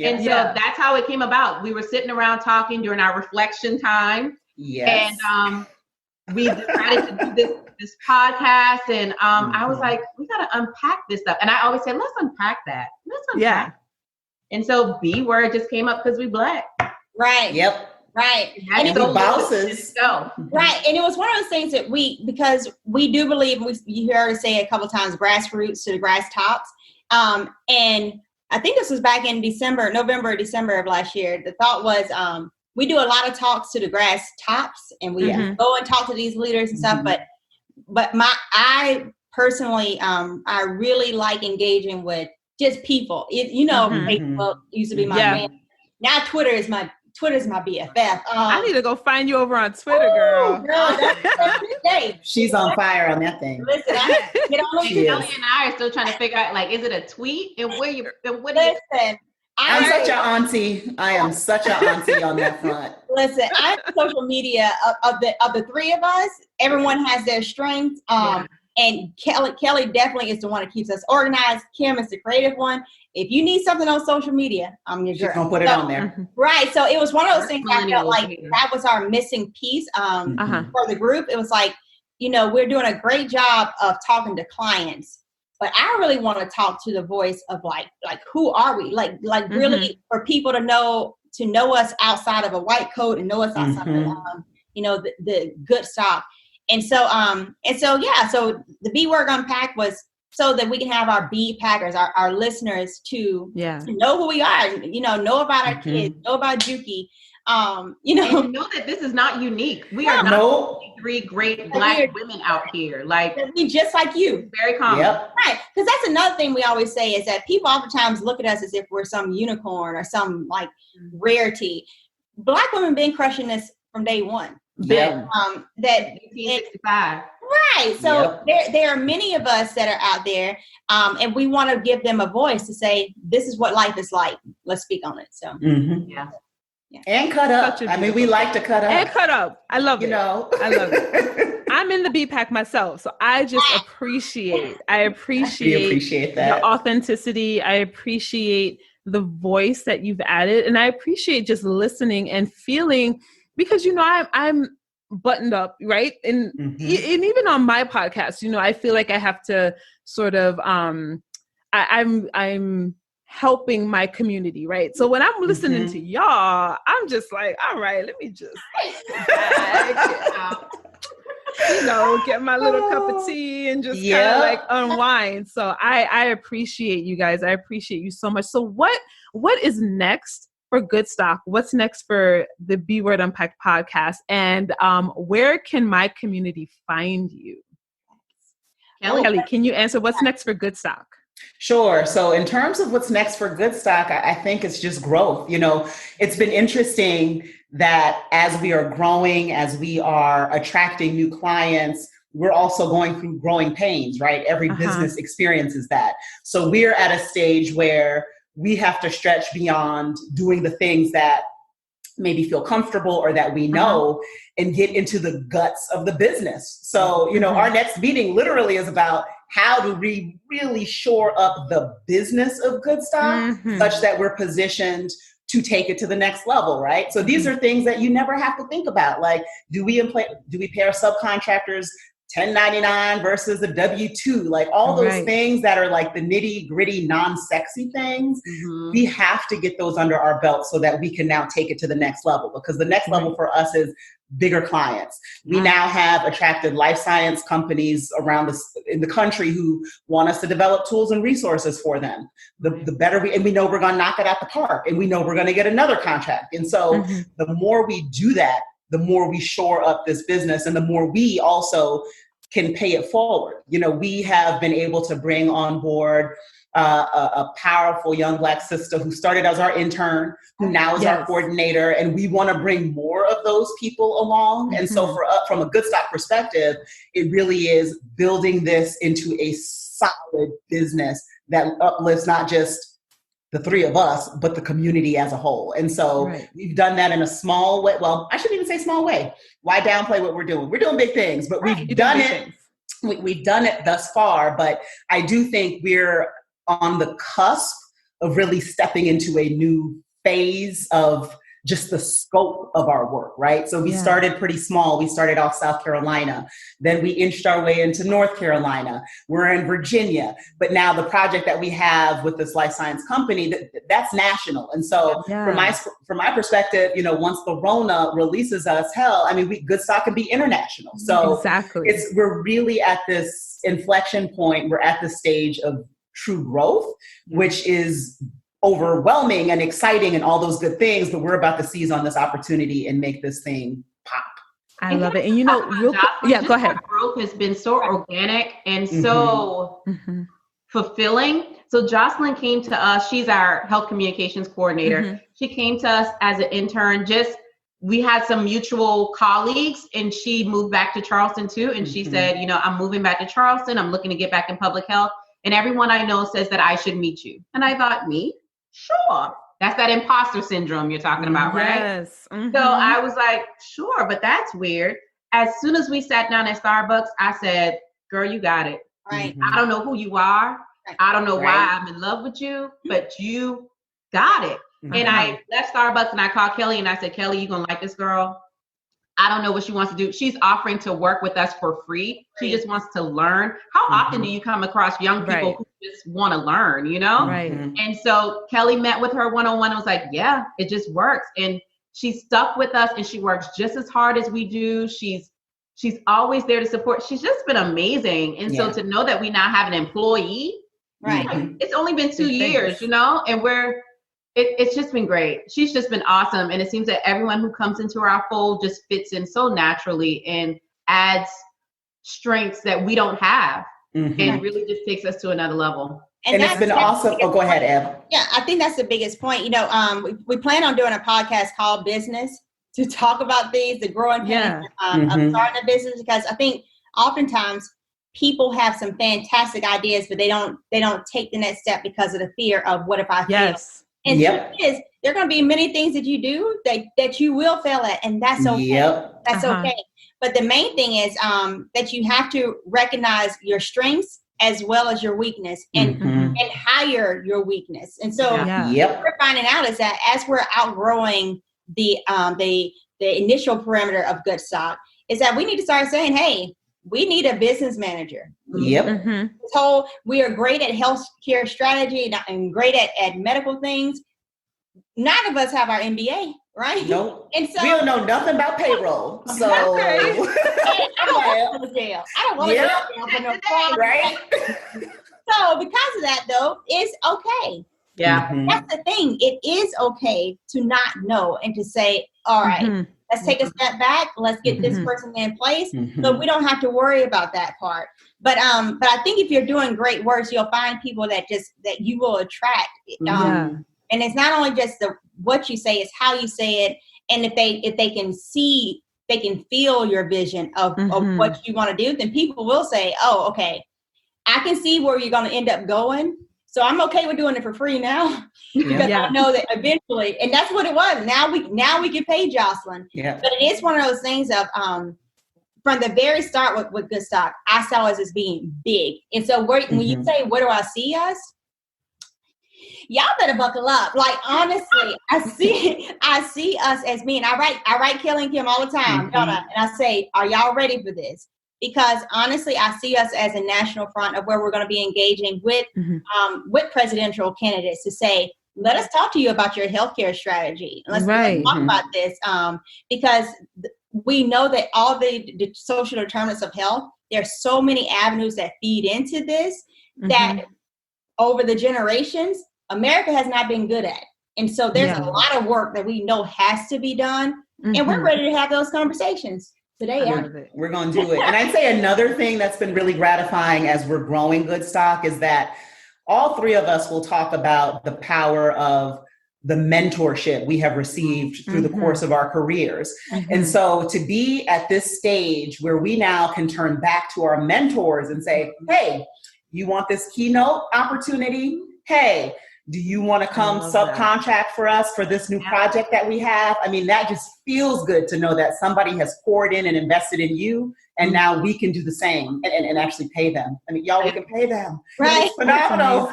And so that's how it came about. We were sitting around talking during our reflection time. Yes. And we decided to do this podcast. And I was like, we got to unpack this stuff. And I always say, let's unpack that. Let's unpack it. And so B Word just came up because we Black. Right. Yep. Right. And it was bosses. Right. And it was one of those things that because we do believe, you heard us say a couple of times, grassroots to the grass tops. And I think this was back in November, December of last year. The thought was, we do a lot of talks to the grass tops and we go and talk to these leaders and stuff. But I personally, I really like engaging with just people. Facebook used to be my man. Now Twitter is my BFF. I need to go find you over on Twitter, girl. That's She's on fire on that thing. Listen, Kellye and I are still trying to figure out, is it a tweet? And listen, I'm such an auntie. I am such an auntie on that front. Listen, I'm social media of the three of us. Everyone has their strengths. And Kellye definitely is the one that keeps us organized. Kim is the creative one. If you need something on social media, I'm your girl. She's gonna put it on there. Right. So it was one of those things I felt like that was our missing piece for the group. It was like, we're doing a great job of talking to clients, but I really want to talk to the voice of like who are we? Like really for people to know us outside of a white coat and know us outside of the good stuff. And so so the B Word Unpacked was so that we can have our B packers, our listeners to know who we are, know about our kids, know about Juki, and know that this is not unique. We are not three great Black women out here. We just like you. Very common. Yep. Right. Because that's another thing we always say is that people oftentimes look at us as if we're some unicorn or some rarity. Black women been crushing this from day one. Yeah. That 1865. Right. So there are many of us that are out there, and we want to give them a voice to say, this is what life is like. Let's speak on it. So yeah. And cut up. We like to cut up. And cut up. I love it. I love it. I'm in the B pack myself, so I just appreciate that. Your authenticity. I appreciate the voice that you've added, and I appreciate just listening and feeling. Because, I'm buttoned up, right? And, and even on my podcast, I feel like I have to sort of, I'm helping my community, right? So when I'm listening to y'all, I'm just like, all right, let me just get my little cup of tea and just kind of unwind. So I appreciate you guys. I appreciate you so much. So what is next for Goodstock? What's next for the B Word Unpacked podcast? And where can my community find you? Kellye, can you answer what's next for Goodstock? Sure. So in terms of what's next for Goodstock, I think it's just growth. It's been interesting that as we are growing, as we are attracting new clients, we're also going through growing pains, right? Every business experiences that. So we're at a stage where we have to stretch beyond doing the things that maybe feel comfortable or that we know and get into the guts of the business. So, our next meeting literally is about how do we really shore up the business of Goodstock such that we're positioned to take it to the next level, right? So these are things that you never have to think about. Like, do we pay our subcontractors 1099 versus a W-2, like all those things that are like the nitty gritty, non-sexy things, we have to get those under our belt so that we can now take it to the next level, because the next level for us is bigger clients. We now have attracted life science companies in the country who want us to develop tools and resources for them. The better and we know we're going to knock it out the park, and we know we're going to get another contract. And so the more we do that, the more we shore up this business, and the more we also can pay it forward. We have been able to bring on board a powerful young Black sister who started as our intern, who now is our coordinator, and we want to bring more of those people along. And so for us, from a Goodstock perspective, it really is building this into a solid business that uplifts not just the three of us, but the community as a whole. And so we've done that in a small way. Well, I shouldn't even say small way. Why downplay what we're doing? We're doing big things, but we've done it. We've done it thus far, but I do think we're on the cusp of really stepping into a new phase of just the scope of our work, right? So we started pretty small. We started off South Carolina. Then we inched our way into North Carolina. We're in Virginia. But now the project that we have with this life science company, that's national. And so from my perspective, once the Rona releases us, Goodstock can be international. So we're really at this inflection point. We're at the stage of true growth, which is overwhelming and exciting and all those good things, but we're about to seize on this opportunity and make this thing pop. I love it. And go ahead. Growth has been so organic and so fulfilling. So Jocelyn came to us. She's our health communications coordinator. She came to us as an intern. We had some mutual colleagues, and she moved back to Charleston too. And she said, I'm moving back to Charleston. I'm looking to get back in public health. And everyone I know says that I should meet you. And I thought, me? Sure. That's that imposter syndrome you're talking about, right? Yes. So I was like, sure, but that's weird. As soon as we sat down at Starbucks, I said, girl, you got it. Right. I don't know who you are. I don't know why I'm in love with you, but you got it. And I left Starbucks and I called Kellye and I said, Kellye, you gonna like this girl? I don't know what she wants to do. She's offering to work with us for free. She just wants to learn. How often do you come across young people who just want to learn, Right. And so Kellye met with her one-on-one and was like, yeah, it just works. And she's stuck with us and she works just as hard as we do. She's always there to support. She's just been amazing. And so to know that we now have an employee, it's only been 2 years, and it's just been great. She's just been awesome. And it seems that everyone who comes into our fold just fits in so naturally and adds strengths that we don't have and really just takes us to another level. And it's been awesome. Oh, go ahead, Eb. Yeah, I think that's the biggest point. We plan on doing a podcast called Business to talk about these, the growing pains of starting a business, because I think oftentimes people have some fantastic ideas, but they don't take the next step because of the fear of what if I fail. And there are going to be many things that you do that you will fail at, and that's okay. That's okay. But the main thing is that you have to recognize your strengths as well as your weakness, and hire your weakness. And so what we're finding out is that as we're outgrowing the initial perimeter of Goodstock, is that we need to start saying, hey, we need a business manager. So we are great at healthcare strategy and great at medical things. None of us have our MBA, right? Nope. And so we don't know nothing about payroll. So I don't want to go to jail. I don't want to go to jail for no problem. Right? So because of that, though, it's okay. Yeah. That's the thing. It is okay to not know and to say, all right, let's take a step back. Let's get this person in place. So we don't have to worry about that part. But I think if you're doing great work, you'll find people that you will attract. And it's not only just what you say, it's how you say it. And if they can see, they can feel your vision of what you want to do, then people will say, oh, okay, I can see where you're going to end up going. So I'm okay with doing it for free now because I know that eventually, and that's what it was. Now we get paid, Jocelyn. Yeah. But it is one of those things of, from the very start with Goodstock, I saw us as being big. And so when you say, where do I see us? Y'all better buckle up. Like, honestly, I see us as being, I write Kellye and Kim all the time, don't I? And I say, are y'all ready for this? Because honestly, I see us as a national front of where we're going to be engaging with presidential candidates to say, let us talk to you about your healthcare strategy. Let's talk about this. Because we know that all the social determinants of health, there's so many avenues that feed into this that over the generations, America has not been good at. And so there's a lot of work that we know has to be done. And we're ready to have those conversations. Today, we're going to do it. And I'd say another thing that's been really gratifying as we're growing Goodstock is that all three of us will talk about the power of the mentorship we have received through the course of our careers. And so to be at this stage where we now can turn back to our mentors and say, hey, you want this keynote opportunity? Hey, do you want to come subcontract for us for this new project that we have? I mean, that just feels good to know that somebody has poured in and invested in you, and now we can do the same and actually pay them. I mean, y'all, we can pay them. Right. It's phenomenal.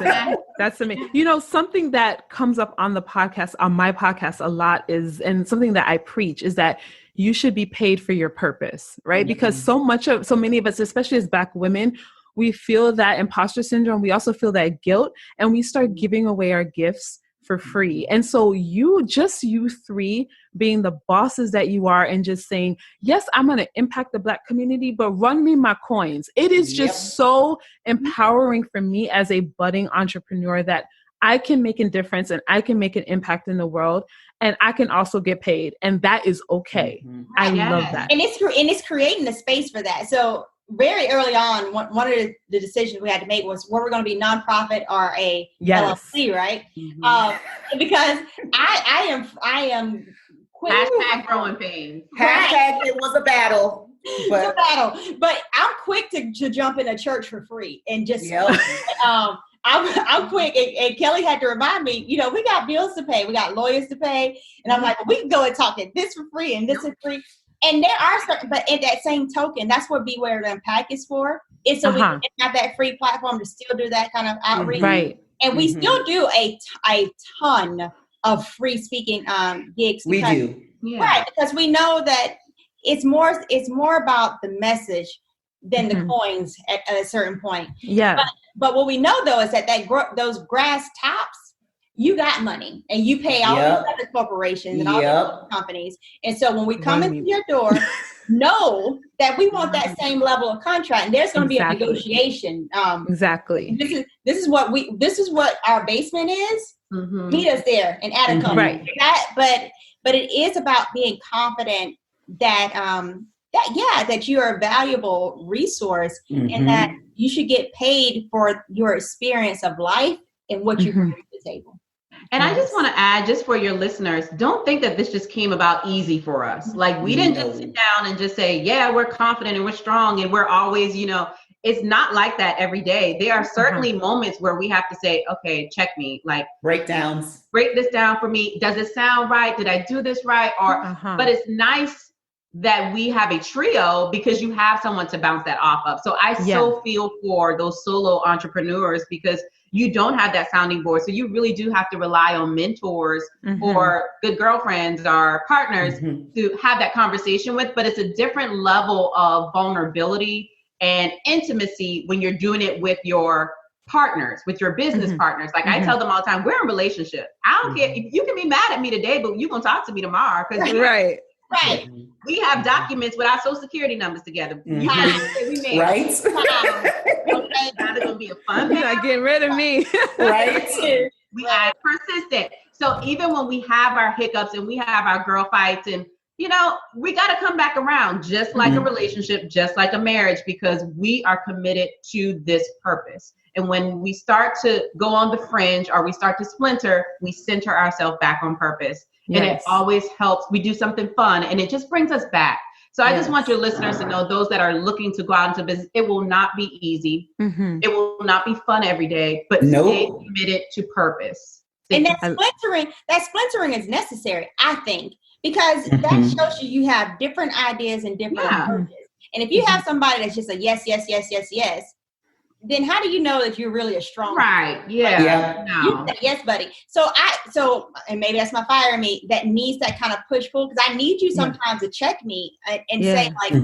That's amazing. You know, something that comes up on the podcast, on my podcast a lot is, and something that I preach is that you should be paid for your purpose, right? Because so many of us, especially as Black women, we feel that imposter syndrome. We also feel that guilt, and we start giving away our gifts for free. And so you three being the bosses that you are and just saying, yes, I'm going to impact the Black community, but run me my coins. It is just so empowering for me as a budding entrepreneur that I can make a difference and I can make an impact in the world, and I can also get paid. And that is okay. I love that. And it's creating a space for that. So very early on, one of the decisions we had to make was whether we're going to be nonprofit or a LLC, right? Because I am quick. Hashtag growing pains. Hashtag it was a battle. But I'm quick to jump in a church for free and just I'm quick, and Kellye had to remind me, you know, we got bills to pay, we got lawyers to pay, and I'm like, well, we can go and talk it this for free and this is free. And there are certain, but in that same token, that's what B Word Unpacked is for. It's so we can have that free platform to still do that kind of outreach. Right. And we still do a ton of free speaking gigs. We do. Yeah. Right. Because we know that it's more about the message than the coins at a certain point. Yeah. But what we know though is that those grass tops, you got money and you pay all these other corporations and all these other companies. And so when we come into your door, know that we want that same level of contract, and there's going to be a negotiation. Exactly. This is what our basement is. Meet us there and add a company. Right. But it is about being confident that that you are a valuable resource and that you should get paid for your experience of life and what you bring to the table. And I just want to add, just for your listeners, don't think that this just came about easy for us. Like, we didn't just sit down and just say, yeah, we're confident and we're strong and we're always, you know, it's not like that every day. There are certainly moments where we have to say, okay, check me, like breakdowns. Break this down for me. Does it sound right? Did I do this right? Or, but it's nice that we have a trio because you have someone to bounce that off of. So I so feel for those solo entrepreneurs because you don't have that sounding board. So you really do have to rely on mentors or good girlfriends or partners to have that conversation with, but it's a different level of vulnerability and intimacy when you're doing it with your partners, with your business partners. Like I tell them all the time, we're in a relationship. I don't care if you can be mad at me today, but you're going to talk to me tomorrow. Right. We have documents with our social security numbers together. You we made right. Okay, now it's gonna be a fun. You're not getting rid of me. Right. We are persistent. So even when we have our hiccups and we have our girl fights, and you know, we got to come back around, just like a relationship, just like a marriage, because we are committed to this purpose. And when we start to go on the fringe or we start to splinter, we center ourselves back on purpose. And it always helps. We do something fun and it just brings us back. So I just want your listeners to know, those that are looking to go out into business, it will not be easy. It will not be fun every day, but stay committed to purpose. And that splintering is necessary, I think, because that shows you have different ideas and different approaches. And if you have somebody that's just a yes, yes, yes, yes, yes, then how do you know that you're really a strong person? Yeah. You say, yes, buddy. So and maybe that's my fire in me that needs that kind of push pull, because I need you sometimes to check me and say like,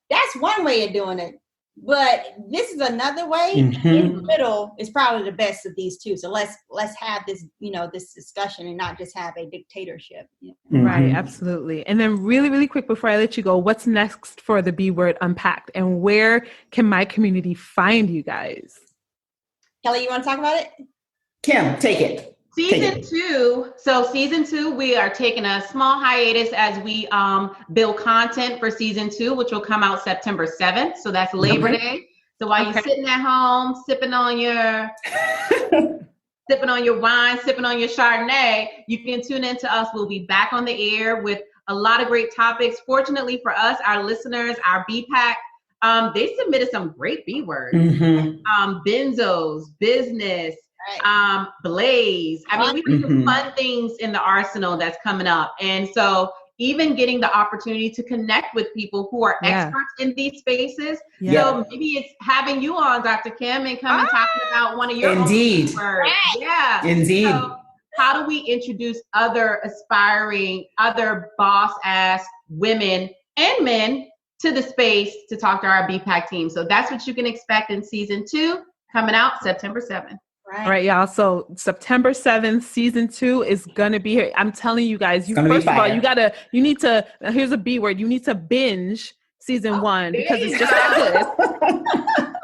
that's one way of doing it, but this is another way. In the middle is probably the best of these two. So let's have this, this discussion and not just have a dictatorship. Right. Absolutely. And then really, really quick before I let you go, what's next for the B Word Unpacked, and where can my community find you guys? Kellye, you want to talk about it? Kim, take it. Season 2. So season 2, we are taking a small hiatus as we build content for season 2, which will come out September 7th. So that's Labor Day. So while you're sitting at home, sipping on your wine, sipping on your Chardonnay, you can tune into us. We'll be back on the air with a lot of great topics. Fortunately for us, our listeners, our BPAC, they submitted some great B words. Benzos, business, blaze. I mean, we have some fun things in the arsenal that's coming up. And so even getting the opportunity to connect with people who are experts in these spaces. So maybe it's having you on, Dr. Kim, and come and talking about one of your own words. Yeah. Indeed. So how do we introduce other aspiring, other boss-ass women and men to the space to talk to our BPAC team? So that's what you can expect in season 2, coming out September 7th. Right, y'all. So September 7th, season 2 is going to be here. I'm telling you guys, first of all, you need to, here's a B word, you need to binge season 1 because it's just that good.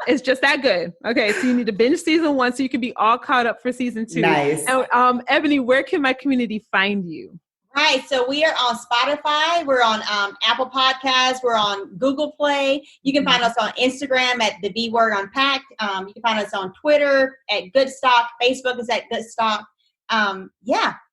It's just that good. Okay. So you need to binge season 1 so you can be all caught up for season 2. Nice. And Ebony, where can my community find you? Right. So we are on Spotify. We're on Apple Podcasts. We're on Google Play. You can find us on Instagram at the B Word Unpacked. You can find us on Twitter at Goodstock. Facebook is at Goodstock.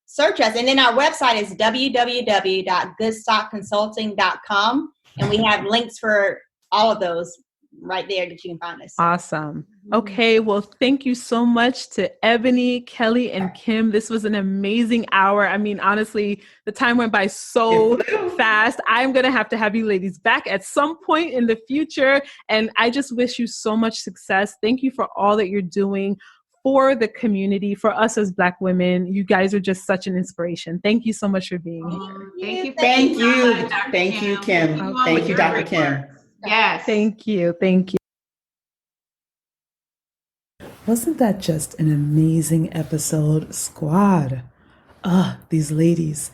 Search us. And then our website is www.goodstockconsulting.com. And we have links for all of those right there that you can find us. Awesome. Okay. Well, thank you so much to Ebony, Kellye, and Kim. This was an amazing hour. I mean, honestly, the time went by so fast. I'm going to have you ladies back at some point in the future. And I just wish you so much success. Thank you for all that you're doing for the community, for us as Black women. You guys are just such an inspiration. Thank you so much for being here. Thank you. Thank you, Kim. Thank you, Dr. Kim. Yes. Thank you. Thank you. Wasn't that just an amazing episode, squad? These ladies.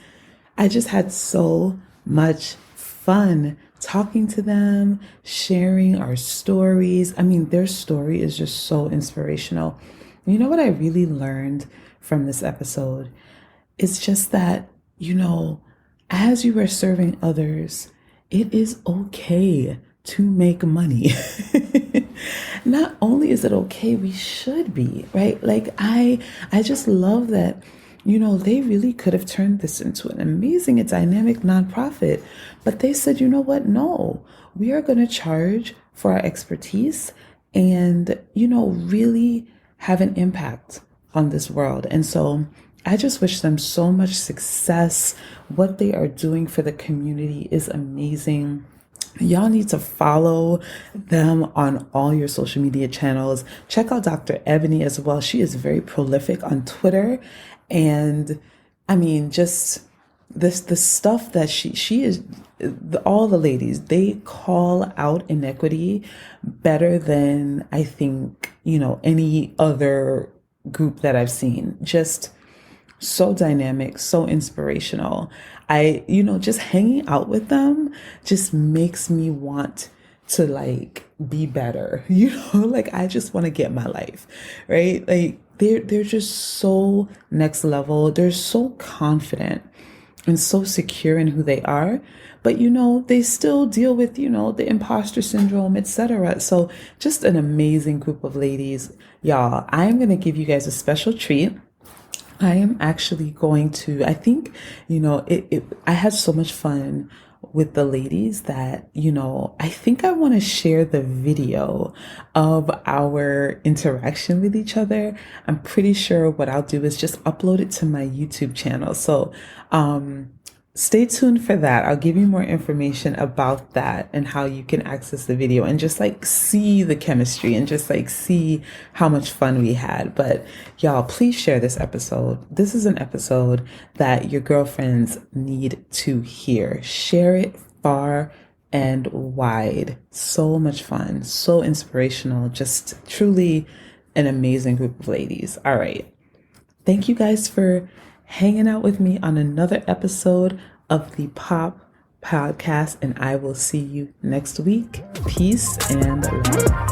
I just had so much fun talking to them, sharing our stories. I mean, their story is just so inspirational. You know what I really learned from this episode? It's just that, as you are serving others, it is okay to make money. Not only is it okay, we should be, right? Like I just love that, they really could have turned this into an amazing and dynamic nonprofit, but they said, you know what? No, we are going to charge for our expertise and, really have an impact on this world. And so I just wish them so much success. What they are doing for the community is amazing. Y'all need to follow them on all your social media channels. Check out Dr. Ebony as well. She is very prolific on Twitter. And I mean, just the stuff that she is, all the ladies, they call out inequity better than I think, any other group that I've seen. Just so dynamic, so inspirational. Just hanging out with them just makes me want to be better, I just want to get my life, right? Like they're just so next level. They're so confident and so secure in who they are, but they still deal with, the imposter syndrome, etc. So just an amazing group of ladies, y'all. I'm going to give you guys a special treat. I am actually going to, I think, I had so much fun with the ladies that, I think I want to share the video of our interaction with each other. I'm pretty sure what I'll do is just upload it to my YouTube channel. So, stay tuned for that. I'll give you more information about that and how you can access the video and just like see the chemistry and just like see how much fun we had. But y'all, please share this episode. This is an episode that your girlfriends need to hear. Share it far and wide. So much fun, so inspirational, just truly an amazing group of ladies. All right. Thank you guys for hanging out with me on another episode of the Pop Podcast, and I will see you next week. Peace and love.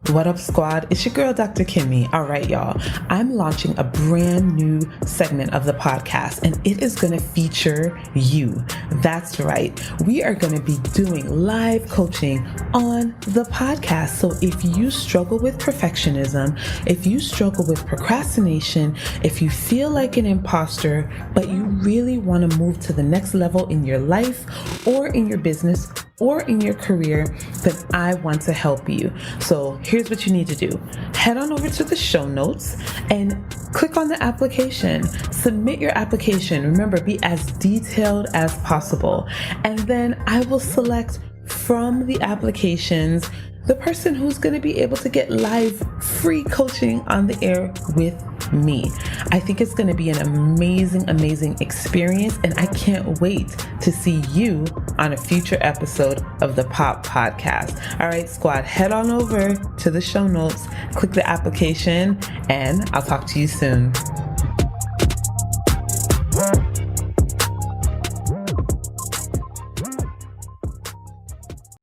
What up, squad? It's your girl, Dr. Kimmy. All right, y'all. I'm launching a brand new segment of the podcast, and it is going to feature you. That's right. We are going to be doing live coaching on the podcast. So if you struggle with perfectionism, if you struggle with procrastination, if you feel like an imposter, but you really want to move to the next level in your life or in your business or in your career, then I want to help you. So here's what you need to do. Head on over to the show notes and click on the application. Submit your application. Remember, be as detailed as possible. And then I will select from the applications the person who's going to be able to get live free coaching on the air with me. I think it's going to be an amazing experience, and I can't wait to see you on a future episode of the Pop Podcast. All right, squad, head on over to the show notes, click the application, and I'll talk to you soon.